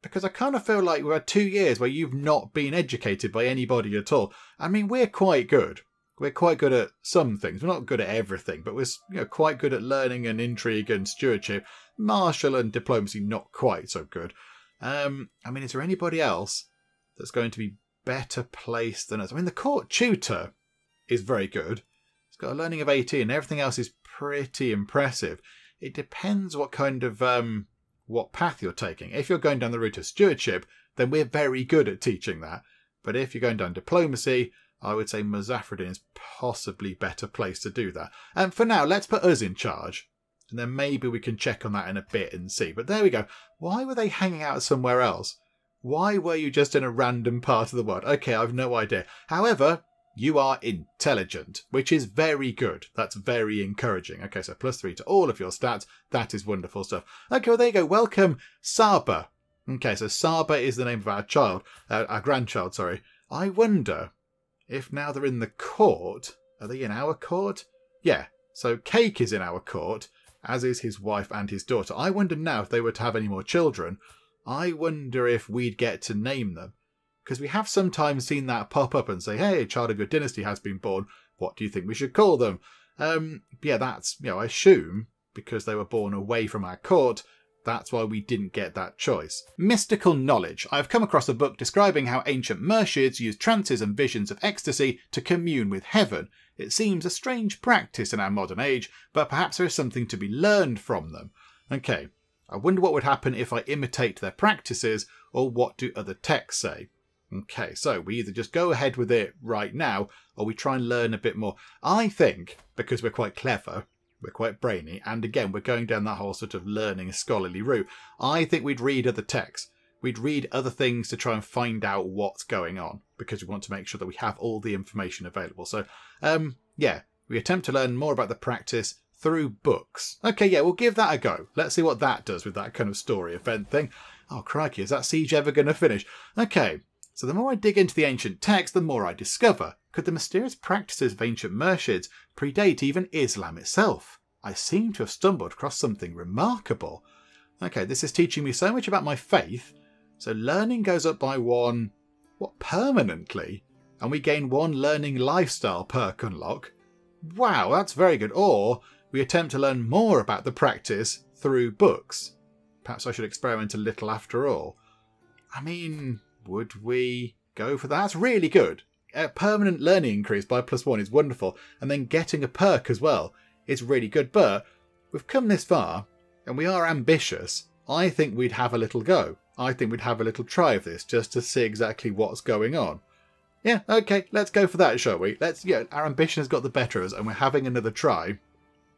Because I kind of feel like we've had 2 years where you've not been educated by anybody at all. I mean, we're quite good. We're quite good at some things. We're not good at everything, but we're quite good at learning and intrigue and stewardship. Martial and diplomacy, not quite so good. I mean, is there anybody else that's going to be better placed than us? I mean, the court tutor is very good. He's got a learning of 18. And everything else is pretty impressive. It depends what kind of what path you're taking. If you're going down the route of stewardship, then we're very good at teaching that. But if you're going down diplomacy, I would say Muzaffredin is possibly better placed to do that. And for now, let's put us in charge. And then maybe we can check on that in a bit and see. But there we go. Why were they hanging out somewhere else? Why were you just in a random part of the world? Okay, I've no idea. However, you are intelligent, which is very good. That's very encouraging. Okay, so +3 to all of your stats. That is wonderful stuff. Okay, well, there you go. Welcome, Saba. Okay, so Saba is the name of our grandchild, sorry. I wonder if now they're in the court, are they in our court? Yeah, so Cake is in our court, as is his wife and his daughter. I wonder now if they were to have any more children, I wonder if we'd get to name them. Because we have sometimes seen that pop up and say, hey, a child of your dynasty has been born. What do you think we should call them? Yeah, that's, I assume, because they were born away from our court, that's why we didn't get that choice. Mystical knowledge. I've come across a book describing how ancient Murshids used trances and visions of ecstasy to commune with heaven. It seems a strange practice in our modern age, but perhaps there is something to be learned from them. Okay, I wonder what would happen if I imitate their practices, or what do other texts say? Okay, so we either just go ahead with it right now, or we try and learn a bit more. I think, because we're quite clever, we're quite brainy, and again, we're going down that whole sort of learning scholarly route, I think we'd read other texts. We'd read other things to try and find out what's going on, because we want to make sure that we have all the information available. So, yeah, we attempt to learn more about the practice through books. Okay, yeah, we'll give that a go. Let's see what that does with that kind of story event thing. Oh, crikey, is that siege ever going to finish? Okay, so the more I dig into the ancient text, the more I discover. Could the mysterious practices of ancient Murshids predate even Islam itself? I seem to have stumbled across something remarkable. Okay, this is teaching me so much about my faith. So learning goes up by 1, permanently? And we gain 1 learning lifestyle perk unlock. Wow, that's very good. Or we attempt to learn more about the practice through books. Perhaps I should experiment a little after all. I mean, would we go for that? That's really good. A permanent learning increase by +1 is wonderful. And then getting a perk as well is really good. But we've come this far and we are ambitious. I think we'd have a little go. I think we'd have a little try of this just to see exactly what's going on. Yeah, okay, let's go for that, shall we? Our ambition has got the better of us and we're having another try.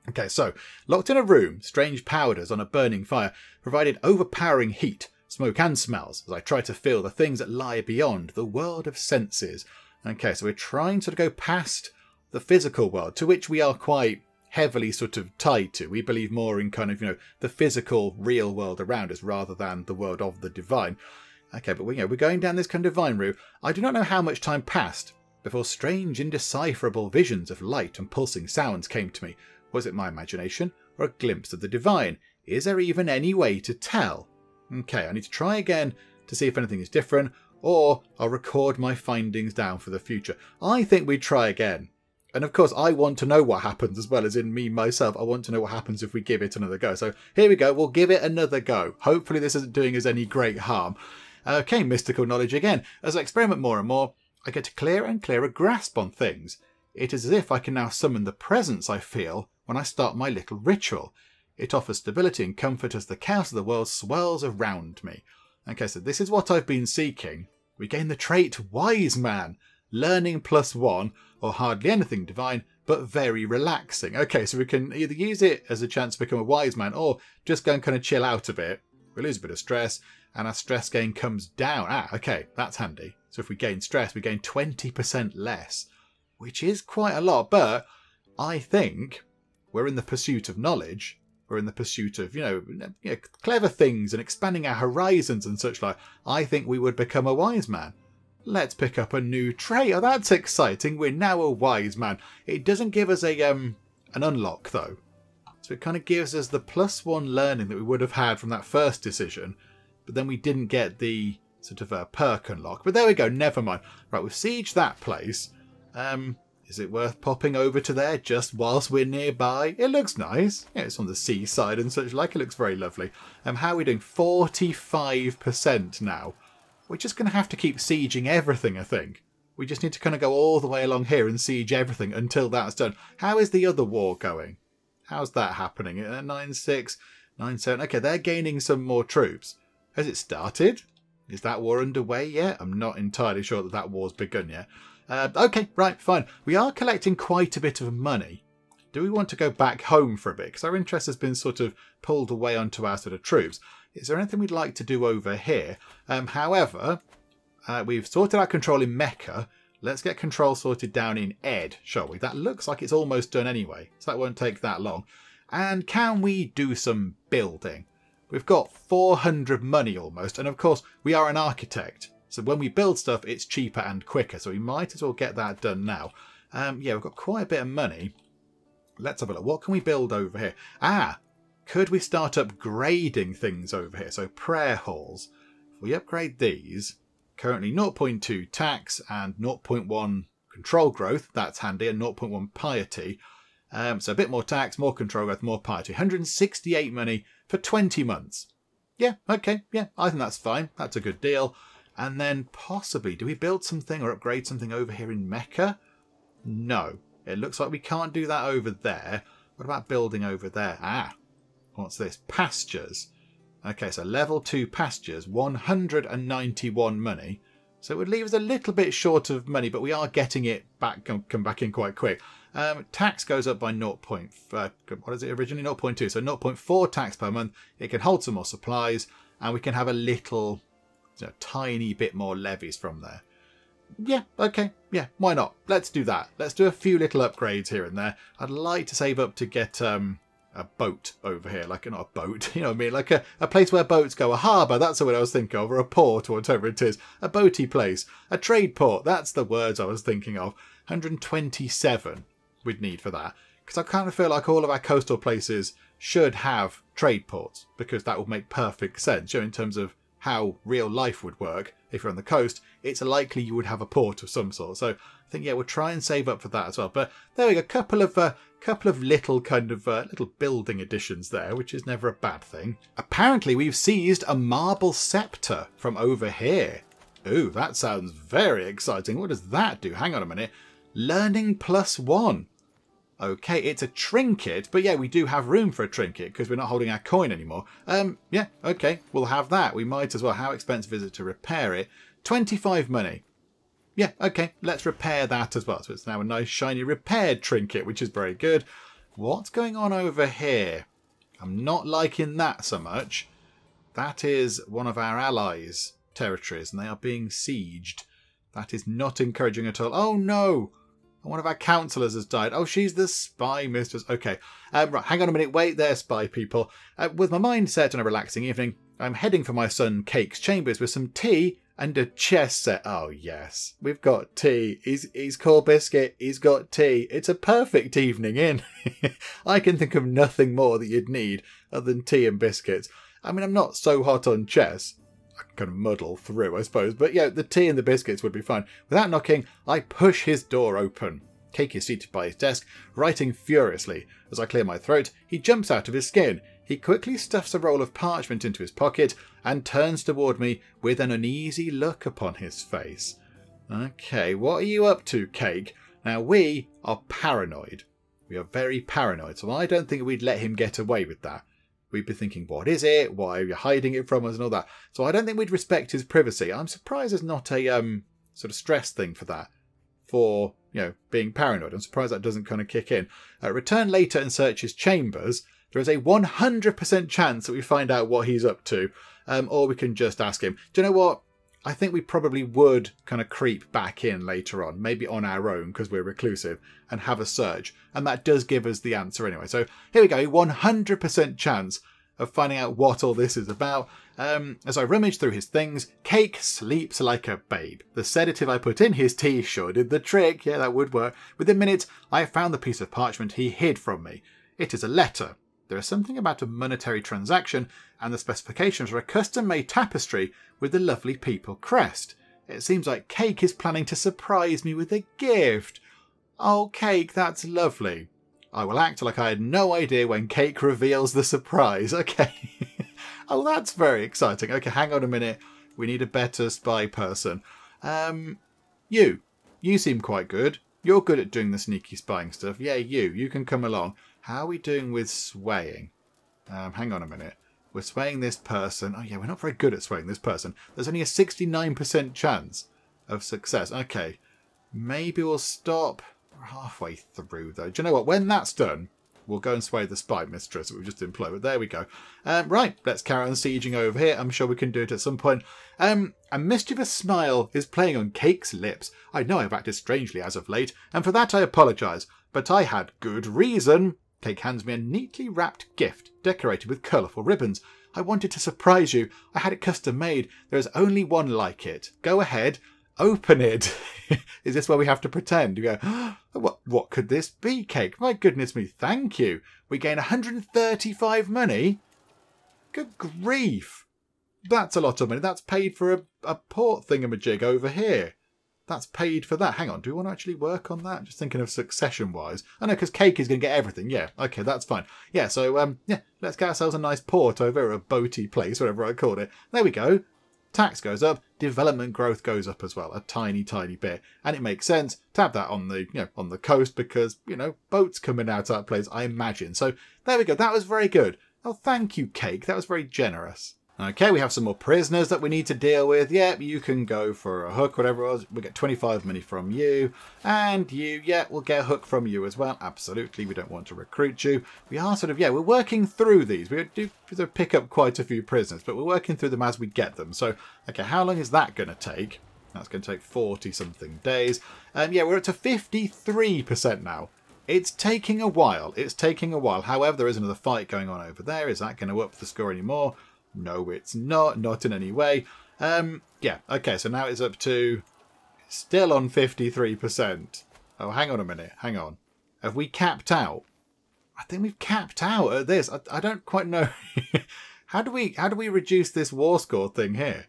Okay, so, locked in a room, strange powders on a burning fire provided overpowering heat, smoke and smells as I try to feel the things that lie beyond the world of senses. Okay, so we're trying to go past the physical world, to which we are quite heavily sort of tied to. We believe more in kind of, the physical, real world around us rather than the world of the divine. Okay, but we're going down this kind of divine route. I do not know how much time passed before strange, indecipherable visions of light and pulsing sounds came to me. Was it my imagination or a glimpse of the divine? Is there even any way to tell? Okay, I need to try again to see if anything is different, or I'll record my findings down for the future. I think we'd try again. And of course, I want to know what happens as well as in me, myself. I want to know what happens if we give it another go. So here we go. We'll give it another go. Hopefully this isn't doing us any great harm. Okay, mystical knowledge again. As I experiment more and more, I get a clearer and clearer grasp on things. It is as if I can now summon the presence I feel when I start my little ritual. It offers stability and comfort as the chaos of the world swirls around me. Okay, so this is what I've been seeking. We gain the trait Wise Man. Learning +1, or hardly anything divine, but very relaxing. Okay, so we can either use it as a chance to become a wise man, or just go and kind of chill out a bit. We lose a bit of stress, and our stress gain comes down. Ah, okay, that's handy. So if we gain stress, we gain 20% less, which is quite a lot, but I think we're in the pursuit of knowledge. We're in the pursuit of, clever things and expanding our horizons and such like. I think we would become a wise man. Let's pick up a new trait. Oh, that's exciting. We're now a wise man. It doesn't give us an unlock, though. So it kind of gives us the +1 learning that we would have had from that first decision. But then we didn't get the sort of perk unlock. But there we go. Never mind. Right, we've sieged that place. Is it worth popping over to there just whilst we're nearby? It looks nice. Yeah, it's on the seaside and such like. It looks very lovely. How are we doing? 45% now. We're just going to have to keep sieging everything, I think. We just need to kind of go all the way along here and siege everything until that's done. How is the other war going? How's that happening? 9-6, 9-7. Okay, they're gaining some more troops. Has it started? Is that war underway yet? I'm not entirely sure that war's begun yet. Okay, right, fine. We are collecting quite a bit of money. Do we want to go back home for a bit? Because our interest has been sort of pulled away onto our sort of troops. Is there anything we'd like to do over here? However, we've sorted out control in Mecca. Let's get control sorted down in Ed, shall we? That looks like it's almost done anyway, so that won't take that long. And can we do some building? We've got 400 money almost, and of course we are an architect. So when we build stuff, it's cheaper and quicker, so we might as well get that done now. Yeah, we've got quite a bit of money. Let's have a look. What can we build over here? Could we start upgrading things over here? So prayer halls. If we upgrade these, currently 0.2 tax and 0.1 control growth. That's handy, and 0.1 piety. So a bit more tax, more control growth, more piety. 168 money for 20 months. Yeah, okay, yeah, I think that's fine. That's a good deal. And then possibly, do we build something or upgrade something over here in Mecca? No. It looks like we can't do that over there. What about building over there? What's this? Pastures. Okay, so level 2 pastures, 191 money. So it would leave us a little bit short of money, but we are getting it back, come back in quite quick. Tax goes up by 0. What is it originally? 0.2. So 0.4 tax per month. It can hold some more supplies, and we can have a little, tiny bit more levies from there. Yeah, okay, yeah, why not? Let's do that. Let's do a few little upgrades here and there. I'd like to save up to get a boat over here, not a boat, you know what I mean, like a place where boats go, a harbour, that's what I was thinking of, or a port, or whatever it is, a boaty place, a trade port, that's the words I was thinking of. 127 we'd need for that, because I kind of feel like all of our coastal places should have trade ports, because that would make perfect sense, in terms of how real life would work. If you're on the coast, it's likely you would have a port of some sort. So I think, yeah, we'll try and save up for that as well. But there we go, couple of little kind of little building additions there, which is never a bad thing. Apparently, we've seized a marble scepter from over here. Ooh, that sounds very exciting. What does that do? Hang on a minute. Learning +1. Okay, it's a trinket, but yeah, we do have room for a trinket because we're not holding our coin anymore. Yeah, okay, we'll have that. We might as well. How expensive is it to repair it? 25 money. Yeah, okay, let's repair that as well. So it's now a nice shiny repaired trinket, which is very good. What's going on over here? I'm not liking that so much. That is one of our allies' territories, and they are being sieged. That is not encouraging at all. Oh no! One of our councillors has died. Oh, she's the spy mistress. Okay. Right, hang on a minute. Wait there, spy people. With my mind set on a relaxing evening, I'm heading for my son Cake's chambers with some tea and a chess set. Oh, yes. We've got tea. He's called Biscuit. He's got tea. It's a perfect evening in. I can think of nothing more that you'd need other than tea and biscuits. I mean, I'm not so hot on chess. I can kind of muddle through, I suppose. But yeah, the tea and the biscuits would be fine. Without knocking, I push his door open. Cake is seated by his desk, writing furiously. As I clear my throat, he jumps out of his skin. He quickly stuffs a roll of parchment into his pocket and turns toward me with an uneasy look upon his face. Okay, what are you up to, Cake? Now, we are paranoid. We are very paranoid, so I don't think we'd let him get away with that. We'd be thinking, what is it? Why are you hiding it from us and all that? So I don't think we'd respect his privacy. I'm surprised there's not a sort of stress thing for that. For, being paranoid. I'm surprised that doesn't kind of kick in. Return later and search his chambers. There is a 100% chance that we find out what he's up to. Or we can just ask him. Do you know what? I think we probably would kind of creep back in later on, maybe on our own because we're reclusive, and have a search. And that does give us the answer anyway. So here we go, 100% chance of finding out what all this is about. As I rummage through his things, Cake sleeps like a babe. The sedative I put in his tea sure did the trick. Yeah, that would work. Within minutes, I have found the piece of parchment he hid from me. It is a letter. There is something about a monetary transaction, and the specifications are a custom-made tapestry with the lovely people crest. It seems like Cake is planning to surprise me with a gift. Oh, Cake, that's lovely. I will act like I had no idea when Cake reveals the surprise. Okay. Oh, that's very exciting. Okay, hang on a minute. We need a better spy person. You seem quite good. You're good at doing the sneaky spying stuff. Yeah, you can come along. How are we doing with swaying? Hang on a minute. We're swaying this person. Oh yeah, we're not very good at swaying this person. There's only a 69% chance of success. Okay, maybe we'll stop halfway through though. Do you know what? When that's done, we'll go and sway the spy mistress that we just employed. But there we go. Right, let's carry on sieging over here. I'm sure we can do it at some point. A mischievous smile is playing on Cake's lips. I know I've acted strangely as of late, and for that I apologise. But I had good reason. Cake hands me a neatly wrapped gift, decorated with colourful ribbons. I wanted to surprise you. I had it custom made. There is only one like it. Go ahead. Open it. Is this where we have to pretend? You go, oh, what could this be, Cake? My goodness me, thank you. We gain 135 money. Good grief. That's a lot of money. That's paid for a port thingamajig over here. That's paid for that. Hang on, do we want to actually work on that? Just thinking of succession-wise. I know, because Cake is going to get everything. Yeah, okay, that's fine. Yeah, so, let's get ourselves a nice port over, a boaty place, whatever I called it. There we go. Tax goes up, development growth goes up as well, a tiny, tiny bit. And it makes sense to have that on the, on the coast because, boats coming out of that place, I imagine. So, there we go. That was very good. Oh, thank you, Cake. That was very generous. Okay, we have some more prisoners that we need to deal with. Yep, you can go for a hook, whatever it was. We'll get 25 money from you. And you, yeah, we'll get a hook from you as well. Absolutely, we don't want to recruit you. We are sort of, we're working through these. We do pick up quite a few prisoners, but we're working through them as we get them. So, okay, how long is that going to take? That's going to take 40-something days. Yeah, we're up to 53% now. It's taking a while. It's taking a while. However, there is another fight going on over there. Is that going to up the score anymore? No, it's not. Not in any way. Yeah, okay, so now it's up to... Still on 53%. Oh, hang on a minute. Hang on. Have we capped out? I think we've capped out at this. I don't quite know. How do we reduce this war score thing here?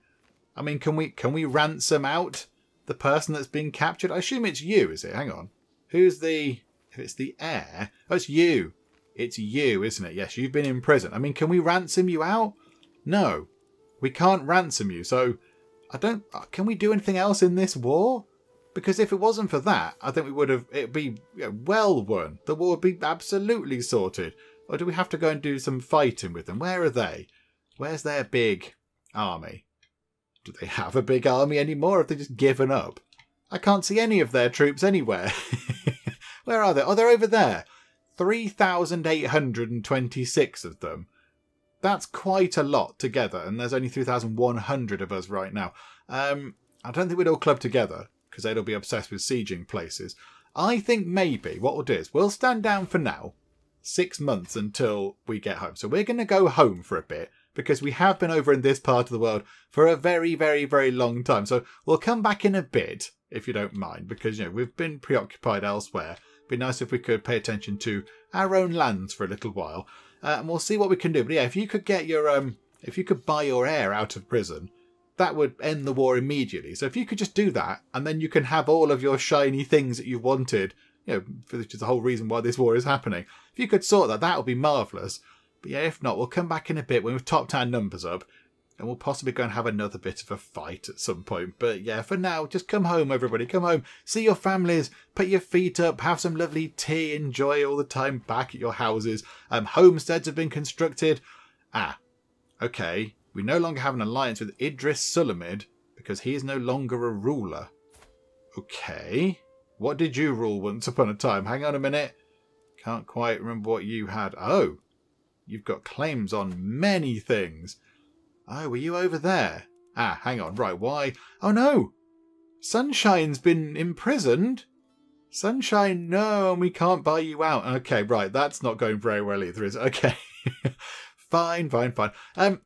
I mean, can we ransom out the person that's been captured? I assume it's you, is it? Hang on. Who's the... If it's the heir... Oh, it's you. It's you, isn't it? Yes, you've been in prison. I mean, can we ransom you out? No, we can't ransom you, so can we do anything else in this war? Because if it wasn't for that, I think it'd be well won. The war would be absolutely sorted. Or do we have to go and do some fighting with them? Where are they? Where's their big army? Do they have a big army anymore? Have they just given up? I can't see any of their troops anywhere. Where are they? Oh, they're over there. 3,826 of them. That's quite a lot together, and there's only 3,100 of us right now. I don't think we'd all club together, because they'd all be obsessed with sieging places. I think maybe what we'll do is we'll stand down for now, 6 months until we get home. So we're going to go home for a bit, because we have been over in this part of the world for a very, very, very long time. So we'll come back in a bit, if you don't mind, because we've been preoccupied elsewhere. It'd be nice if we could pay attention to our own lands for a little while. And we'll see what we can do. But yeah, if you could get your if you could buy your heir out of prison, that would end the war immediately. So if you could just do that, and then you can have all of your shiny things that you wanted you know, which is the whole reason why this war is happening. If you could sort that, that would be marvellous. But yeah, if not, we'll come back in a bit when we've topped our numbers up. And we'll possibly go and have another bit of a fight at some point. But yeah, for now, just come home, everybody. Come home, see your families, put your feet up, have some lovely tea, enjoy all the time back at your houses. Homesteads have been constructed. Okay. We no longer have an alliance with Idris Sulamid because he is no longer a ruler. Okay. What did you rule once upon a time? Hang on a minute. Can't quite remember what you had. Oh, you've got claims on many things. Oh, were you over there? Hang on. Right, why? Oh, no. Sunshine's been imprisoned. Sunshine, no, and we can't buy you out. Okay, right. That's not going very well either, is it? Okay. Fine.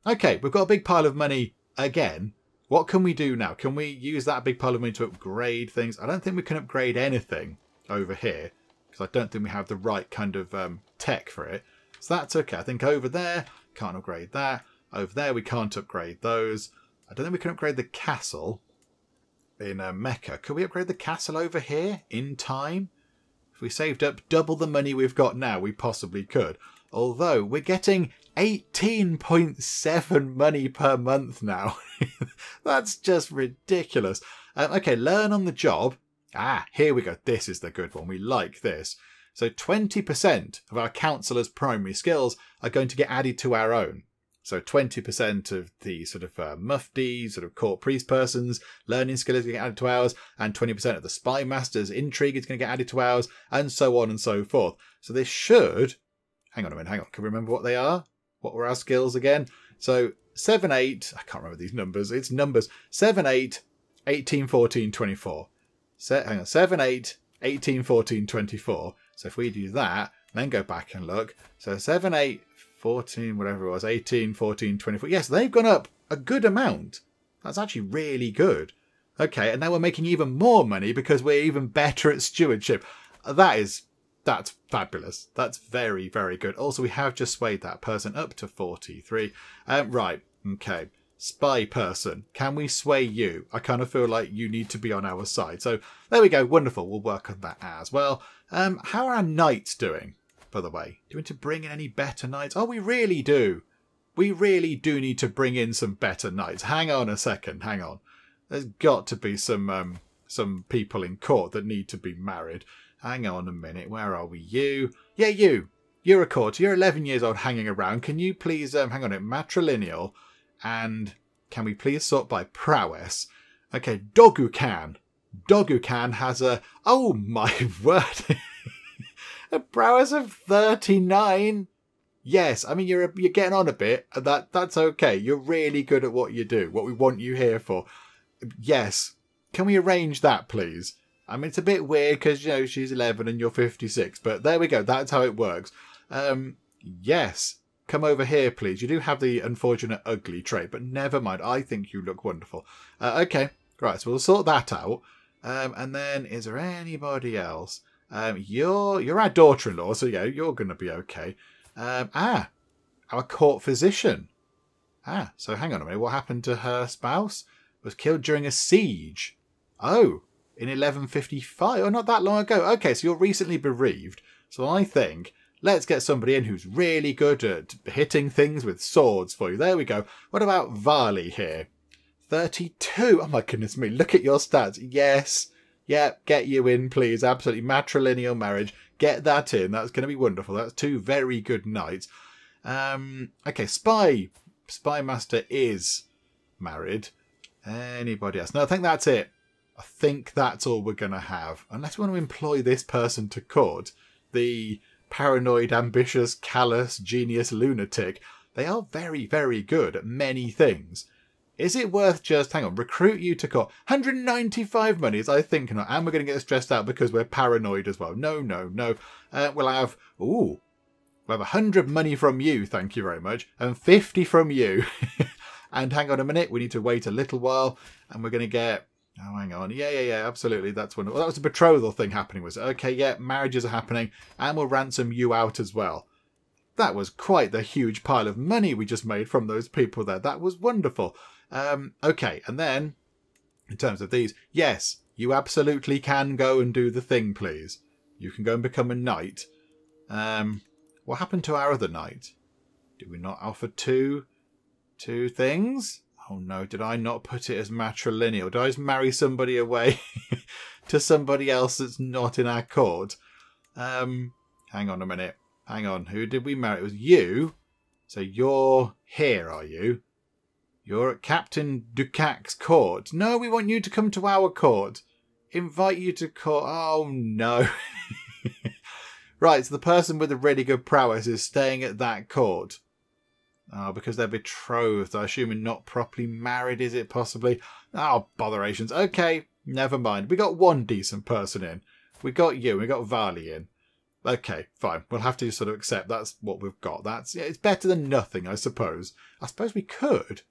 Okay, we've got a big pile of money again. What can we do now? Can we use that big pile of money to upgrade things? I don't think we can upgrade anything over here because I don't think we have the right kind of tech for it. So that's okay. I think over there, can't upgrade that. Over there, we can't upgrade those. I don't think we can upgrade the castle in Mecca. Could we upgrade the castle over here in time? If we saved up double the money we've got now, we possibly could. Although, we're getting 18.7 money per month now. That's just ridiculous. Okay, learn on the job. Here we go. This is the good one. We like this. So 20% of our councillors' primary skills are going to get added to our own. So 20% of the sort of mufti, sort of court priest persons, learning skill is going to get added to ours, and 20% of the spy master's intrigue is going to get added to ours, and so on and so forth. So this should... Hang on a minute, hang on. Can we remember what they are? What were our skills again? So 7, 8... I can't remember these numbers. It's numbers. 7, 8, 18, 14, 24. Hang on. 7, 8, 18, 14, 24. So if we do that, then go back and look. So 7, 8... 14, whatever it was, 18, 14, 24. Yes, they've gone up a good amount. That's actually really good. Okay, and now we're making even more money because we're even better at stewardship. That's fabulous. That's very, very good. Also, we have just swayed that person up to 43. Right, okay. Spy person, can we sway you? I kind of feel like you need to be on our side. So there we go. Wonderful. We'll work on that as well. How are our knights doing? By the way, do we need to bring in any better knights? Oh, we really do. We really do need to bring in some better knights. Hang on a second. Hang on. There's got to be some people in court that need to be married. Hang on a minute. Where are we? You. Yeah, you. You're a court. You're 11 years old hanging around. Can you please, hang on a minute, matrilineal. And can we please sort by prowess? Okay, Dogukan. Dogukan has a... Oh, my word. A prowess of 39. Yes, I mean you're getting on a bit. That's okay. You're really good at what you do. What we want you here for. Yes. Can we arrange that, please? I mean it's a bit weird because you know she's 11 and you're 56, but there we go. That's how it works. Yes. Come over here, please. You do have the unfortunate ugly trait, but never mind. I think you look wonderful. Okay. Right. So we'll sort that out. And then is there anybody else? You're our daughter-in-law, so yeah, you're going to be okay. Our court physician. So hang on a minute. What happened to her spouse? Was killed during a siege. Oh, in 1155. Oh, not that long ago. Okay, so you're recently bereaved. So I think let's get somebody in who's really good at hitting things with swords for you. There we go. What about Varley here? 32. Oh my goodness me. Look at your stats. Yes. Yeah, get you in, please. Absolutely. Matrilineal marriage. Get that in. That's going to be wonderful. That's 2 very good knights. Okay, Spy. Spy Master is married. Anybody else? No, I think that's it. I think that's all we're going to have. Unless we want to employ this person to court. The paranoid, ambitious, callous, genius lunatic. They are very, very good at many things. Is it worth just, hang on, recruit you to court? 195 monies, I think not. And we're going to get stressed out because we're paranoid as well. No. We'll have 100 money from you, thank you very much. And 50 from you. And hang on a minute, we need to wait a little while. And we're going to get, oh, hang on. Yeah, absolutely. That's wonderful. That was a betrothal thing happening, was it? Okay, yeah, marriages are happening. And we'll ransom you out as well. That was quite the huge pile of money we just made from those people there. That was wonderful. Okay, and then, in terms of these, yes, you absolutely can go and do the thing, please. You can go and become a knight. What happened to our other knight? Did we not offer two things? Oh no, did I not put it as matrilineal? Did I just marry somebody away to somebody else that's not in our court? Hang on a minute. Hang on. Who did we marry? It was you. So you're here, are you? You're at Captain Ducac's court. No, we want you to come to our court. Invite you to court. Oh no. Right, so the person with the really good prowess is staying at that court. Oh, because they're betrothed. I assume and not properly married, is it possibly? Oh, botherations. Okay, never mind. We got one decent person in. We got you. We got Varley in. Okay, fine. We'll have to sort of accept that's what we've got. Yeah, it's better than nothing, I suppose. I suppose we could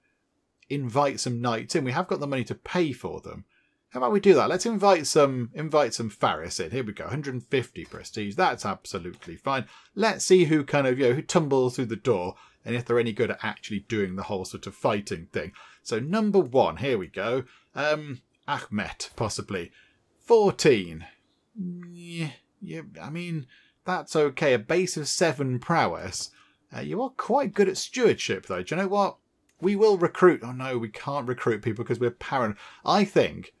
invite some knights in. We have got the money to pay for them. How about we do that? Let's invite some Faris in. Here we go. 150 prestige. That's absolutely fine. Let's see who kind of, who tumbles through the door and if they're any good at actually doing the whole sort of fighting thing. So number 1, here we go. Ahmet, possibly. 14. Yeah, I mean, that's okay. A base of 7 prowess. You are quite good at stewardship, though. Do you know what? We will recruit. Oh, no, we can't recruit people because we're paranoid. I think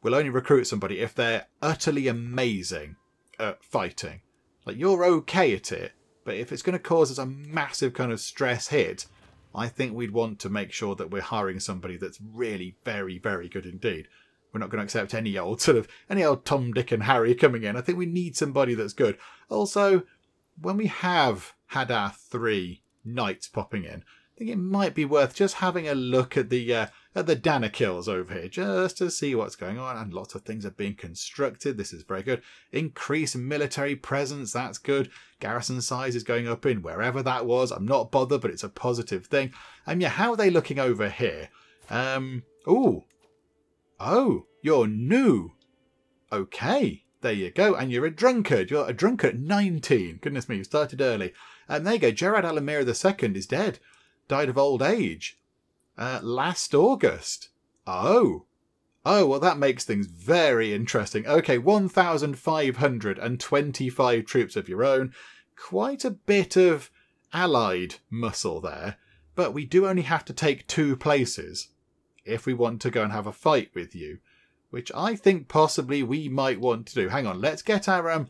we'll only recruit somebody if they're utterly amazing at fighting. Like, you're okay at it, but if it's going to cause us a massive kind of stress hit, I think we'd want to make sure that we're hiring somebody that's really very, very good indeed. We're not going to accept any old Tom, Dick and Harry coming in. I think we need somebody that's good. Also, when we have had our 3 knights popping in, I think it might be worth just having a look at the Danakils over here, just to see what's going on. And lots of things are being constructed. This is very good. Increase military presence. That's good. Garrison size is going up in wherever that was. I'm not bothered, but it's a positive thing. And yeah, how are they looking over here? Oh, you're new. Okay, there you go. And you're a drunkard. You're a drunkard at 19. Goodness me, you started early. And there you go. Gerard Alamir II is dead. Died of old age. Last August. Oh, well, that makes things very interesting. Okay, 1,525 troops of your own. Quite a bit of allied muscle there. But we do only have to take 2 places if we want to go and have a fight with you, which I think possibly we might want to do. Hang on, let's get our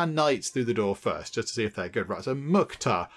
knights through the door first, just to see if they're good. Right, so Mukhtar,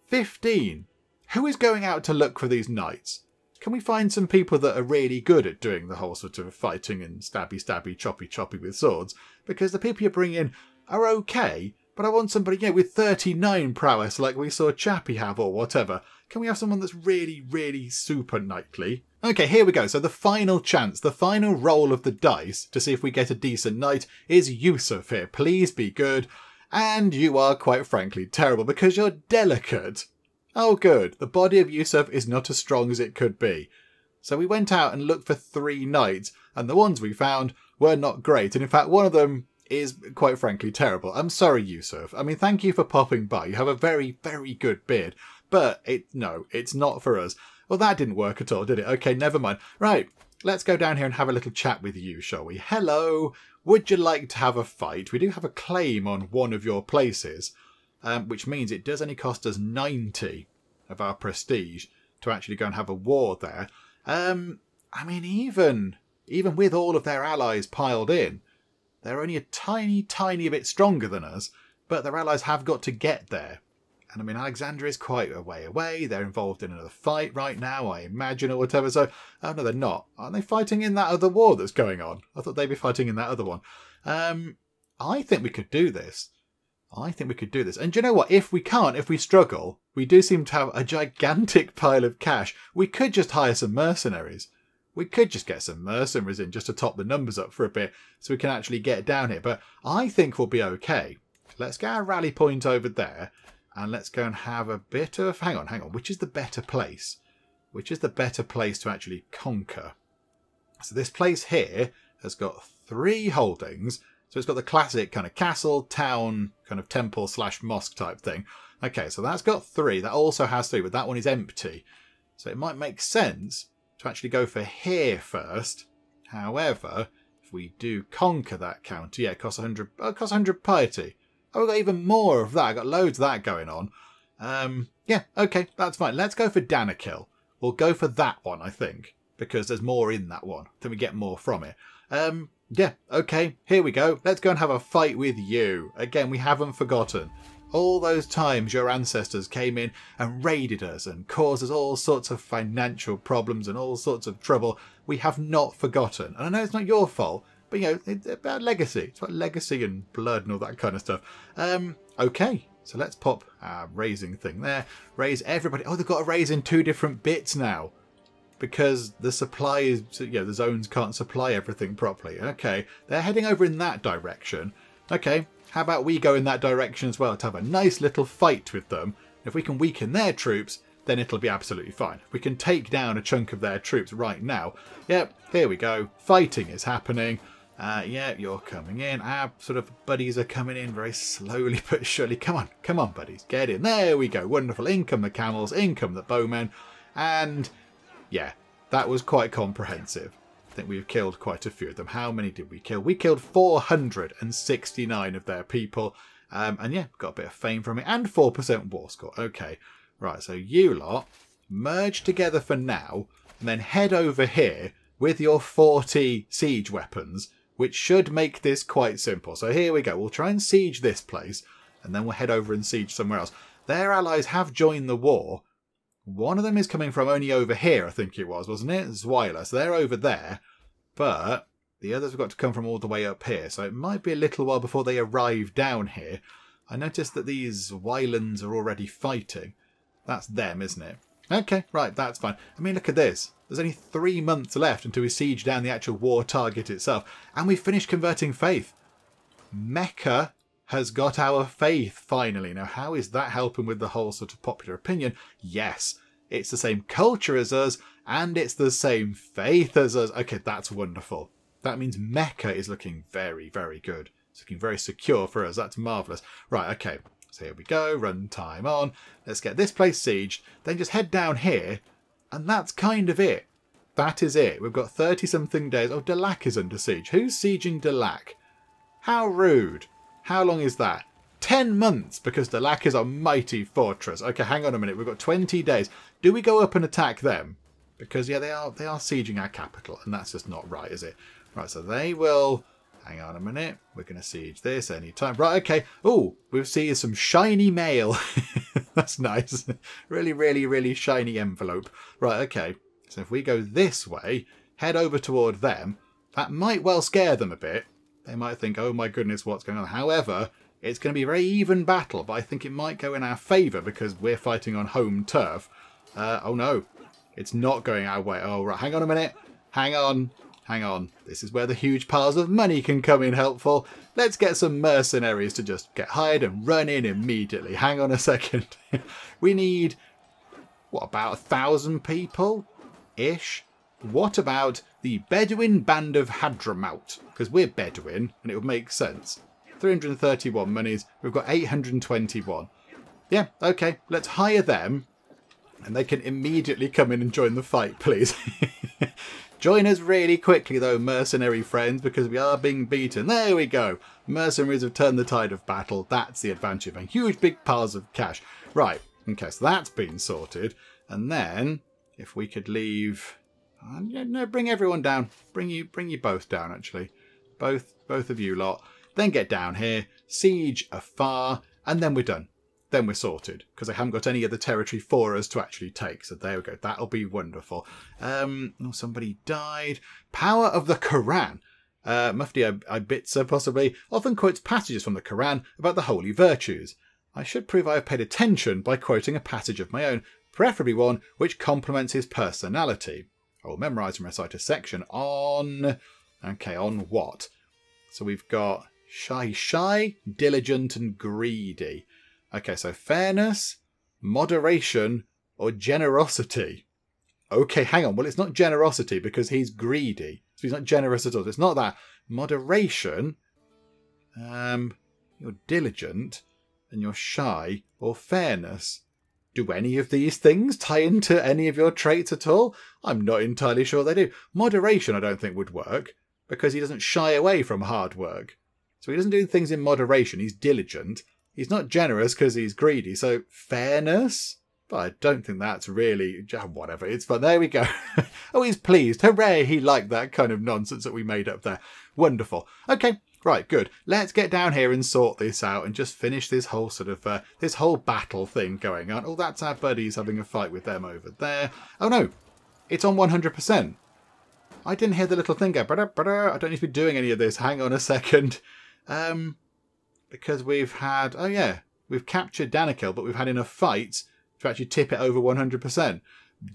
15. Who is going out to look for these knights? Can we find some people that are really good at doing the whole sort of fighting and stabby, choppy with swords? Because the people you bring in are okay, but I want somebody, with 39 prowess like we saw Chappie have or whatever. Can we have someone that's really, really super knightly? Okay, here we go. So the final chance, the final roll of the dice to see if we get a decent knight is Yusuf here. Please be good. And you are, quite frankly, terrible because you're delicate. Oh, good. The body of Yusuf is not as strong as it could be. So we went out and looked for 3 knights, and the ones we found were not great. And in fact, one of them is, quite frankly, terrible. I'm sorry, Yusuf. I mean, thank you for popping by. You have a very, very good beard. But no, it's not for us. Well, that didn't work at all, did it? Okay, never mind. Right, let's go down here and have a little chat with you, shall we? Hello. Would you like to have a fight? We do have a claim on one of your places. Which means it does only cost us 90 of our prestige to actually go and have a war there. I mean, even with all of their allies piled in, they're only a tiny, tiny bit stronger than us, but their allies have got to get there. And I mean, Alexandria is quite a way away. They're involved in another fight right now, I imagine, or whatever. So, oh no, they're not. Aren't they fighting in that other war that's going on? I thought they'd be fighting in that other one. I think we could do this. And do you know what? If we struggle, we do seem to have a gigantic pile of cash. We could just hire some mercenaries. We could just get some mercenaries in just to top the numbers up for a bit so we can actually get down here. But I think we'll be okay. Let's get our rally point over there and let's go and have a bit of... Hang on. Which is the better place? Which is the better place to actually conquer? So this place here has got 3 holdings. So it's got the classic kind of castle, town, kind of temple / mosque type thing. Okay, so that's got 3. That also has 3, but that one is empty. So it might make sense to actually go for here first. However, If we do conquer that county, yeah, it costs 100. Oh, it costs 100 piety. Oh, we've got even more of that. I've got loads of that going on. Yeah, okay, that's fine. Let's go for Danakil. We'll go for that one, I think, because there's more in that one. Then we get more from it. Yeah, okay, here we go. Let's go and have a fight with you. Again, we haven't forgotten. All those times your ancestors came in and raided us and caused us all sorts of financial problems and all sorts of trouble, we have not forgotten. And I know it's not your fault, but, you know, it's about legacy. It's about legacy and blood and all that kind of stuff. Okay, so let's pop our raising thing there. Raise everybody. Oh, they've got to raise in 2 different bits now, because the supply is, you know, the zones can't supply everything properly. Okay, they're heading over in that direction. Okay, how about we go in that direction as well to have a nice little fight with them? If we can weaken their troops, then it'll be absolutely fine. We can take down a chunk of their troops right now. Yep, here we go. Fighting is happening. Yeah, you're coming in. Our sort of buddies are coming in very slowly but surely. Come on, buddies, get in. There we go. Wonderful. In come the camels, in come the bowmen, and yeah, that was quite comprehensive. I think we've killed quite a few of them. How many did we kill? We killed 469 of their people. And yeah, got a bit of fame from it. And 4% war score. Okay, right, so you lot merge together for now. And then head over here with your 40 siege weapons, which should make this quite simple. So here we go. We'll try and siege this place. And then we'll head over and siege somewhere else. Their allies have joined the war. One of them is coming from only over here, I think it was, wasn't it? Zweiler. So they're over there. But the others have got to come from all the way up here. So it might be a little while before they arrive down here. I noticed that these Wylands are already fighting. That's them, isn't it? Okay, right, that's fine. I mean, look at this. There's only 3 months left until we siege down the actual war target itself. And we've finished converting faith. Mecca has got our faith, finally. Now, how is that helping with the whole sort of popular opinion? Yes, it's the same culture as us, and it's the same faith as us. Okay, that's wonderful. That means Mecca is looking very, very good. It's looking very secure for us. That's marvellous. Right, okay, so here we go. Run time on. Let's get this place sieged. Then just head down here, and that's kind of it. That is it. We've got 30-something days. Oh, Dalak is under siege. Who's sieging Dalak? How rude. How long is that? 10 months, because Dalak is a mighty fortress. Okay, hang on a minute. We've got 20 days. Do we go up and attack them? Because, yeah, they are sieging our capital, and that's just not right, is it? Right, so they will... Hang on a minute. We're going to siege this anytime. Right, okay. Oh, we'll see some shiny mail. That's nice. Really, really, really shiny envelope. Right, okay. So if we go this way, head over toward them, that might well scare them a bit. They might think, oh my goodness, what's going on? However, it's going to be a very even battle, but I think it might go in our favour because we're fighting on home turf. Oh no, it's not going our way. Oh, right, hang on a minute. Hang on. Hang on. This is where the huge piles of money can come in helpful. Let's get some mercenaries to just get hired and run in immediately. Hang on a second. We need, what, about 1,000 people-ish? What about the Bedouin Band of Hadramaut? Because we're Bedouin, and it would make sense. 331 monies. We've got 821. Yeah, okay. Let's hire them, and they can immediately come in and join the fight, please. Join us really quickly, though, mercenary friends, because we are being beaten. There we go. Mercenaries have turned the tide of battle. That's the advantage of having huge, big piles of cash. Right. Okay, so that's been sorted. And then, if we could leave... no, bring everyone down. Bring you both down, actually. Both of you lot. Then get down here. Siege afar. And then we're done. Then we're sorted, because I haven't got any other territory for us to actually take. So there we go. That'll be wonderful. Oh, somebody died. Power of the Quran. Mufti Ibitsa, possibly, often quotes passages from the Quran about the holy virtues. I should prove I have paid attention by quoting a passage of my own, preferably one which complements his personality. I will memorise and recite a section on... Okay, on what? So we've got shy, diligent and greedy. Okay, so fairness, moderation, or generosity. Okay, hang on. Well, it's not generosity because he's greedy. So he's not generous at all. It's not that. Moderation, you're diligent, and you're shy, or fairness. Do any of these things tie into any of your traits at all? I'm not entirely sure they do. Moderation, I don't think would work. because he doesn't shy away from hard work. So he doesn't do things in moderation. He's diligent. He's not generous because he's greedy. So fairness? But I don't think that's really... whatever, it's fun. There we go. Oh, he's pleased. Hooray, he liked that kind of nonsense that we made up there. Wonderful. Okay, right, good. Let's get down here and sort this out and just finish this whole sort of... this whole battle thing going on. Oh, that's our buddies having a fight with them over there. Oh, no. It's on 100%. I didn't hear the little thing go... I don't need to be doing any of this. Hang on a second. Because we've had... Oh, yeah. We've captured Danakil, but we've had enough fights to actually tip it over 100%.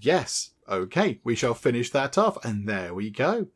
Yes. Okay. We shall finish that off. And there we go.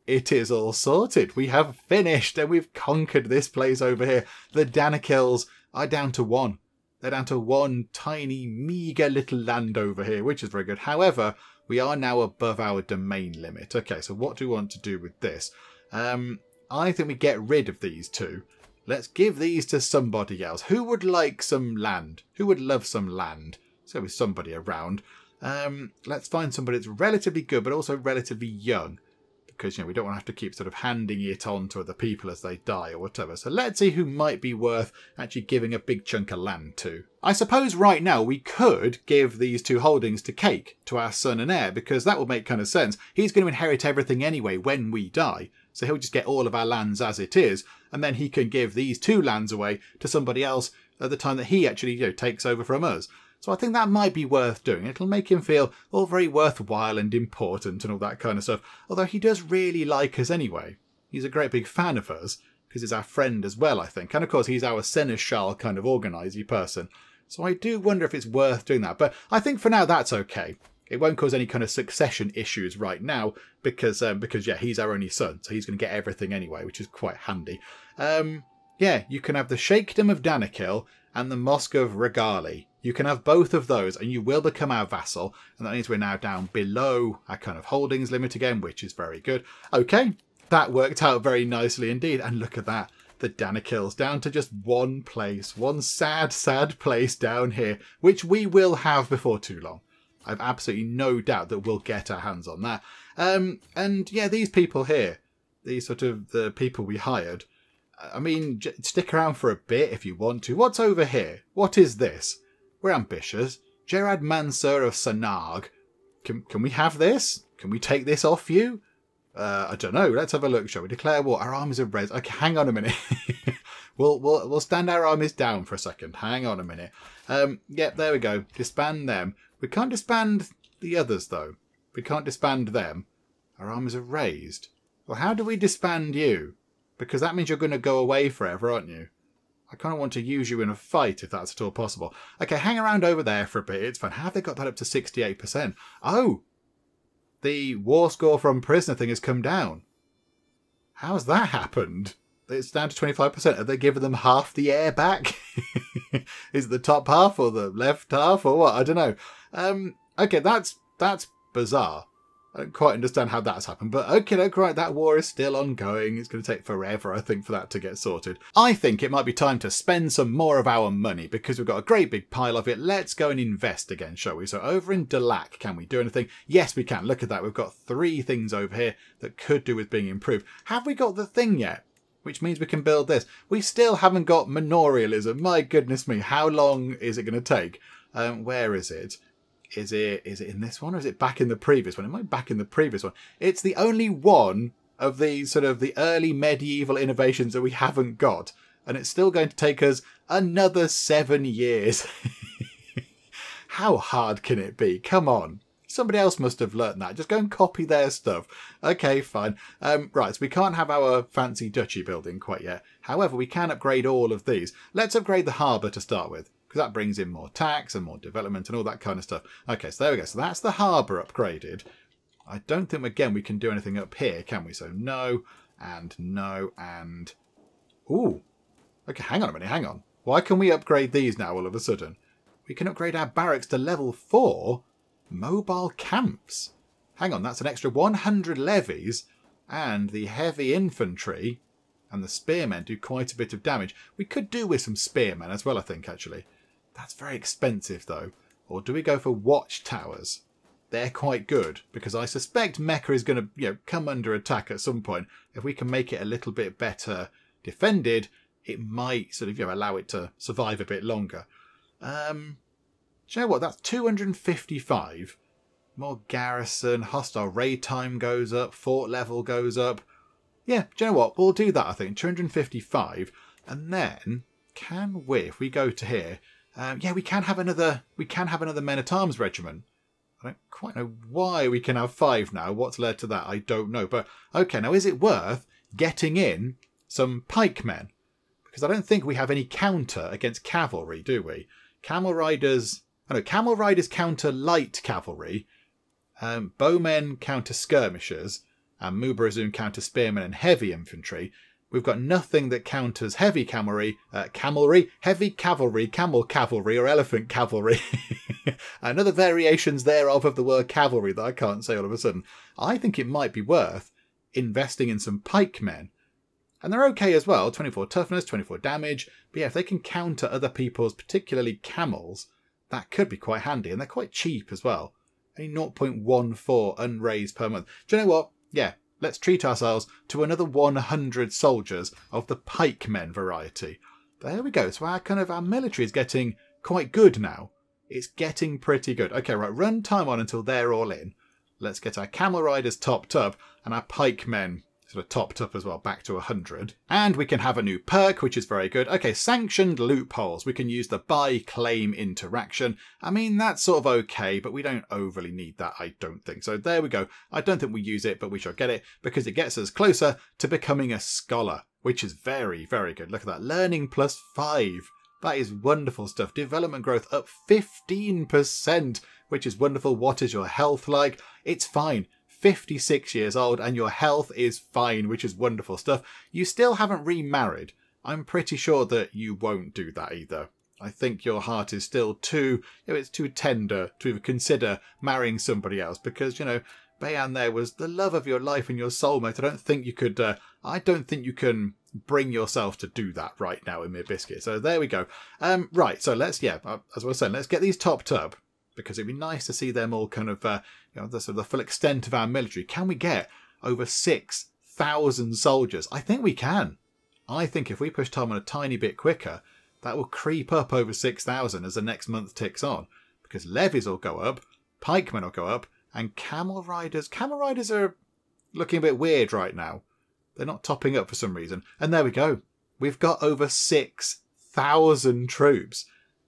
It is all sorted. We have finished and we've conquered this place over here. The Danakils are down to 1. They're down to 1 tiny, meagre little land over here, which is very good. However, we are now above our domain limit. Okay, so what do we want to do with this? I think we get rid of these 2. Let's give these to somebody else. Who would like some land? Who would love some land? So with somebody around. Let's find somebody that's relatively good, but also relatively young. Because, you know, we don't want to have to keep sort of handing it on to other people as they die or whatever. So let's see who might be worth actually giving a big chunk of land to. I suppose right now we could give these 2 holdings to Cake, to our son and heir, because that would make kind of sense. He's going to inherit everything anyway when we die. So he'll just get all of our lands as it is, and then he can give these 2 lands away to somebody else at the time that he actually, you know, takes over from us. So I think that might be worth doing. It'll make him feel all very worthwhile and important and all that kind of stuff. Although he does really like us anyway. He's a great big fan of us, because he's our friend as well, I think. And of course, he's our seneschal kind of organisy person. So I do wonder if it's worth doing that. But I think for now, that's okay. It won't cause any kind of succession issues right now, because yeah, he's our only son. So he's going to get everything anyway, which is quite handy. Yeah, you can have the Sheikhdom of Danakil and the Mosque of Regali. You can have both of those and you will become our vassal. And that means we're now down below our kind of holdings limit again, which is very good. Okay, that worked out very nicely indeed. And look at that. The Danakils down to just 1 place. 1 sad, sad place down here, which we will have before too long. I've absolutely no doubt that we'll get our hands on that. And yeah, these people here, these sort of the people we hired, I mean, stick around for a bit if you want to. What's over here? What is this? We're ambitious. Gerard Mansur of Sanag. Can we have this? Can we take this off you? I don't know. Let's have a look, shall we? Declare war. Our armies are raised. Okay, hang on a minute. we'll stand our armies down for a second. Hang on a minute. Yep, there we go. Disband them. We can't disband the others, though. We can't disband them. Our armies are raised. Well, how do we disband you? Because that means you're going to go away forever, aren't you? I kind of want to use you in a fight, if that's at all possible. Okay, hang around over there for a bit. It's fun. How have they got that up to 68%? Oh! The war score from prisoner thing has come down. How's that happened? It's down to 25%. Have they given them half the air back? Is it the top half or the left half or what? I don't know. Okay, that's bizarre. I don't quite understand how that's happened, but okay, no, right, that war is still ongoing. It's going to take forever, I think, for that to get sorted. I think it might be time to spend some more of our money because we've got a great big pile of it. Let's go and invest again, shall we? So over in Dalak, can we do anything? Yes, we can. Look at that. We've got 3 things over here that could do with being improved. Have we got the thing yet? Which means we can build this. We still haven't got manorialism. My goodness me, how long is it going to take? Where is it? Is it in this one or is it back in the previous one? It might be back in the previous one. It's the only one of these sort of the early medieval innovations that we haven't got. And it's still going to take us another 7 years. How hard can it be? Come on. Somebody else must have learnt that. Just go and copy their stuff. Okay, fine. Right, so we can't have our fancy duchy building quite yet. However, we can upgrade all of these. Let's upgrade the harbour to start with, because that brings in more tax and more development and all that kind of stuff. Okay, so there we go. So that's the harbour upgraded. I don't think, again, we can do anything up here, can we? So no, and no, and... Ooh. Okay, hang on a minute, hang on. Why can we upgrade these now all of a sudden? We can upgrade our barracks to level 4? Mobile camps. Hang on, that's an extra 100 levies, and the heavy infantry and the spearmen do quite a bit of damage. We could do with some spearmen as well, I think, actually. That's very expensive, though. Or do we go for watchtowers? they're quite good, because I suspect Mecca is going to come under attack at some point. If we can make it a little bit better defended, it might sort of allow it to survive a bit longer. Do you know what? That's 255. More garrison, hostile raid time goes up, fort level goes up. Yeah, do you know what? We'll do that, I think. 255. And then, can we, if we go to here, yeah, we can have another men-at-arms regiment. I don't quite know why we can have 5 now. What's led to that? I don't know. But, okay, now is it worth getting in some pikemen? Because I don't think we have any counter against cavalry, do we? Camel riders counter light cavalry. Bowmen counter skirmishers. And Mubarazun counter spearmen and heavy infantry. We've got nothing that counters heavy cavalry, heavy cavalry, camel cavalry, or elephant cavalry. And other variations thereof of the word cavalry that I can't say all of a sudden. I think it might be worth investing in some pikemen. And they're okay as well, 24 toughness, 24 damage. But yeah, if they can counter other people's, particularly camels, that could be quite handy. And they're quite cheap as well. Only 0.14 unraised per month. Do you know what? Yeah, let's treat ourselves to another 100 soldiers of the pikemen variety. There we go. So our military is getting quite good now. It's getting pretty good. Okay, right, run time on until they're all in. Let's get our camel riders topped up and our pikemen sort of topped up as well, back to 100. And we can have a new perk, which is very good. Okay, sanctioned loopholes. We can use the buy-claim interaction. I mean, that's sort of okay, but we don't overly need that, I don't think. So there we go. I don't think we use it, but we shall get it because it gets us closer to becoming a scholar, which is very, very good. Look at that. Learning +5. That is wonderful stuff. Development growth up 15%, which is wonderful. What is your health like? It's fine. 56 years old and your health is fine, which is wonderful stuff. You still haven't remarried. I'm pretty sure that you won't do that either. I think your heart is still too, it's too tender to even consider marrying somebody else because, Bayan there was the love of your life and your soulmate. I don't think you can bring yourself to do that right now, Emir Biscuit. So there we go. Right, so let's, as I was saying, let's get these topped up. Because it'd be nice to see them all kind of, the sort of the full extent of our military. Can we get over 6,000 soldiers? I think we can. I think if we push time on a tiny bit quicker, that will creep up over 6,000 as the next month ticks on. Because levies will go up, pikemen will go up, and camel riders are looking a bit weird right now. They're not topping up for some reason. And there we go. We've got over 6,000 troops.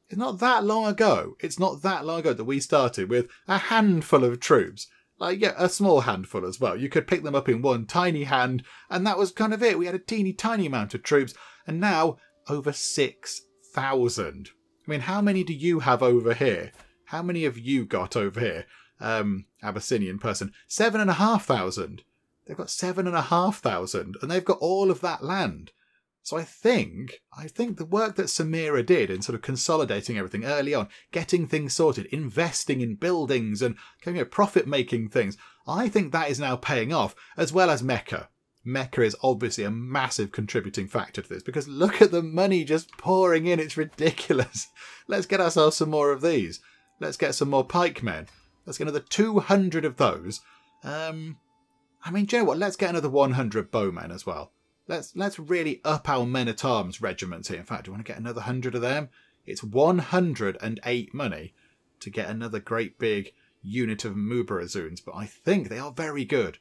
It's not that long ago that we started with a handful of troops. A small handful as well. You could pick them up in one tiny hand, and that was kind of it. We had a teeny tiny amount of troops, and now over 6,000. I mean, how many do you have over here? How many have you got over here? Abyssinian person. 7,500. They've got 7,500, and they've got all of that land. So I think the work that Samira did in sort of consolidating everything early on, getting things sorted, investing in buildings and profit-making things, I think that is now paying off, as well as Mecca. Mecca is obviously a massive contributing factor to this, because look at the money just pouring in. It's ridiculous. Let's get ourselves some more of these. Let's get some more pikemen. Let's get another 200 of those. I mean, do you know what? Let's get another 100 bowmen as well. Let's really up our men-at-arms regiments here. In fact, do you want to get another 100 of them? It's 108 money to get another great big unit of Mubarazuns, but I think they are very good.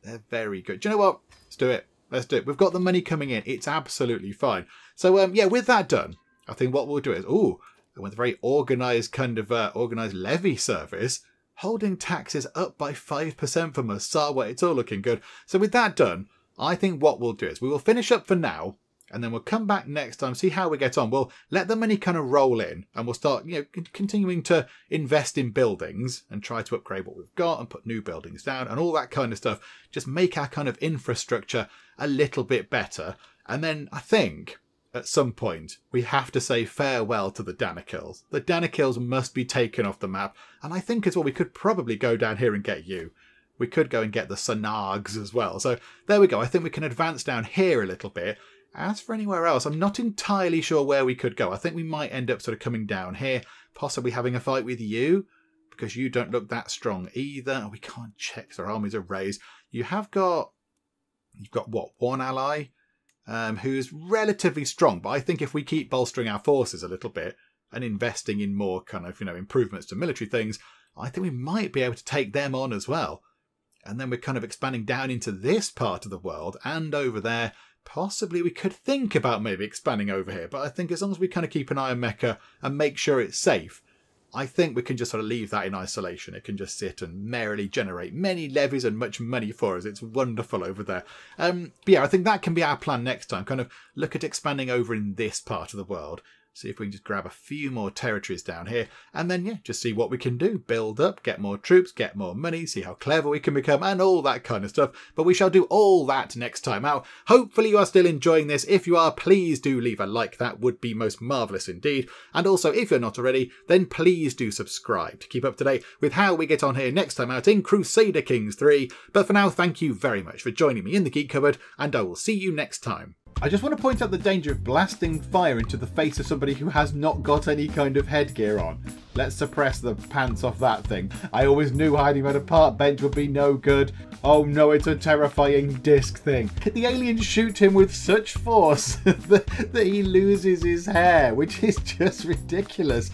They're very good. Do you know what? Let's do it. Let's do it. We've got the money coming in. It's absolutely fine. So, yeah, with that done, I think what we'll do is, with a very organised organised levy service, holding taxes up by 5% for Masawa. It's all looking good. So with that done, I think what we'll do is we will finish up for now, and then we'll come back next time, see how we get on. We'll let the money kind of roll in, and we'll start, continuing to invest in buildings and try to upgrade what we've got and put new buildings down and all that kind of stuff. Just make our kind of infrastructure a little bit better. And then I think at some point we have to say farewell to the Danakils. The Danakils must be taken off the map, and I think as well we could probably go down here and get you. We could go and get the Sanags as well. So there we go. I think we can advance down here a little bit. As for anywhere else, I'm not entirely sure where we could go. I think we might end up sort of coming down here, possibly having a fight with you, because you don't look that strong either. We can't check, so our armies are raised. You've got what, one ally who's relatively strong, but I think if we keep bolstering our forces a little bit and investing in more kind of, improvements to military things, I think we might be able to take them on as well. And then we're kind of expanding down into this part of the world and over there. Possibly we could think about maybe expanding over here, but I think as long as we kind of keep an eye on Mecca and make sure it's safe, I think we can just sort of leave that in isolation. It can just sit and merrily generate many levies and much money for us. It's wonderful over there. But yeah, I think that can be our plan next time. Kind of look at expanding over in this part of the world. See if we can just grab a few more territories down here. And then, yeah, just see what we can do. Build up, get more troops, get more money, see how clever we can become, and all that kind of stuff. But we shall do all that next time out. Hopefully you are still enjoying this. If you are, please do leave a like. That would be most marvellous indeed. And also, if you're not already, then please do subscribe to keep up to date with how we get on here next time out in Crusader Kings 3. But for now, thank you very much for joining me in the Geek Cupboard, and I will see you next time. I just want to point out the danger of blasting fire into the face of somebody who has not got any kind of headgear on. Let's suppress the pants off that thing. I always knew hiding behind a park bench would be no good. Oh no, it's a terrifying disc thing. The aliens shoot him with such force that he loses his hair, which is just ridiculous.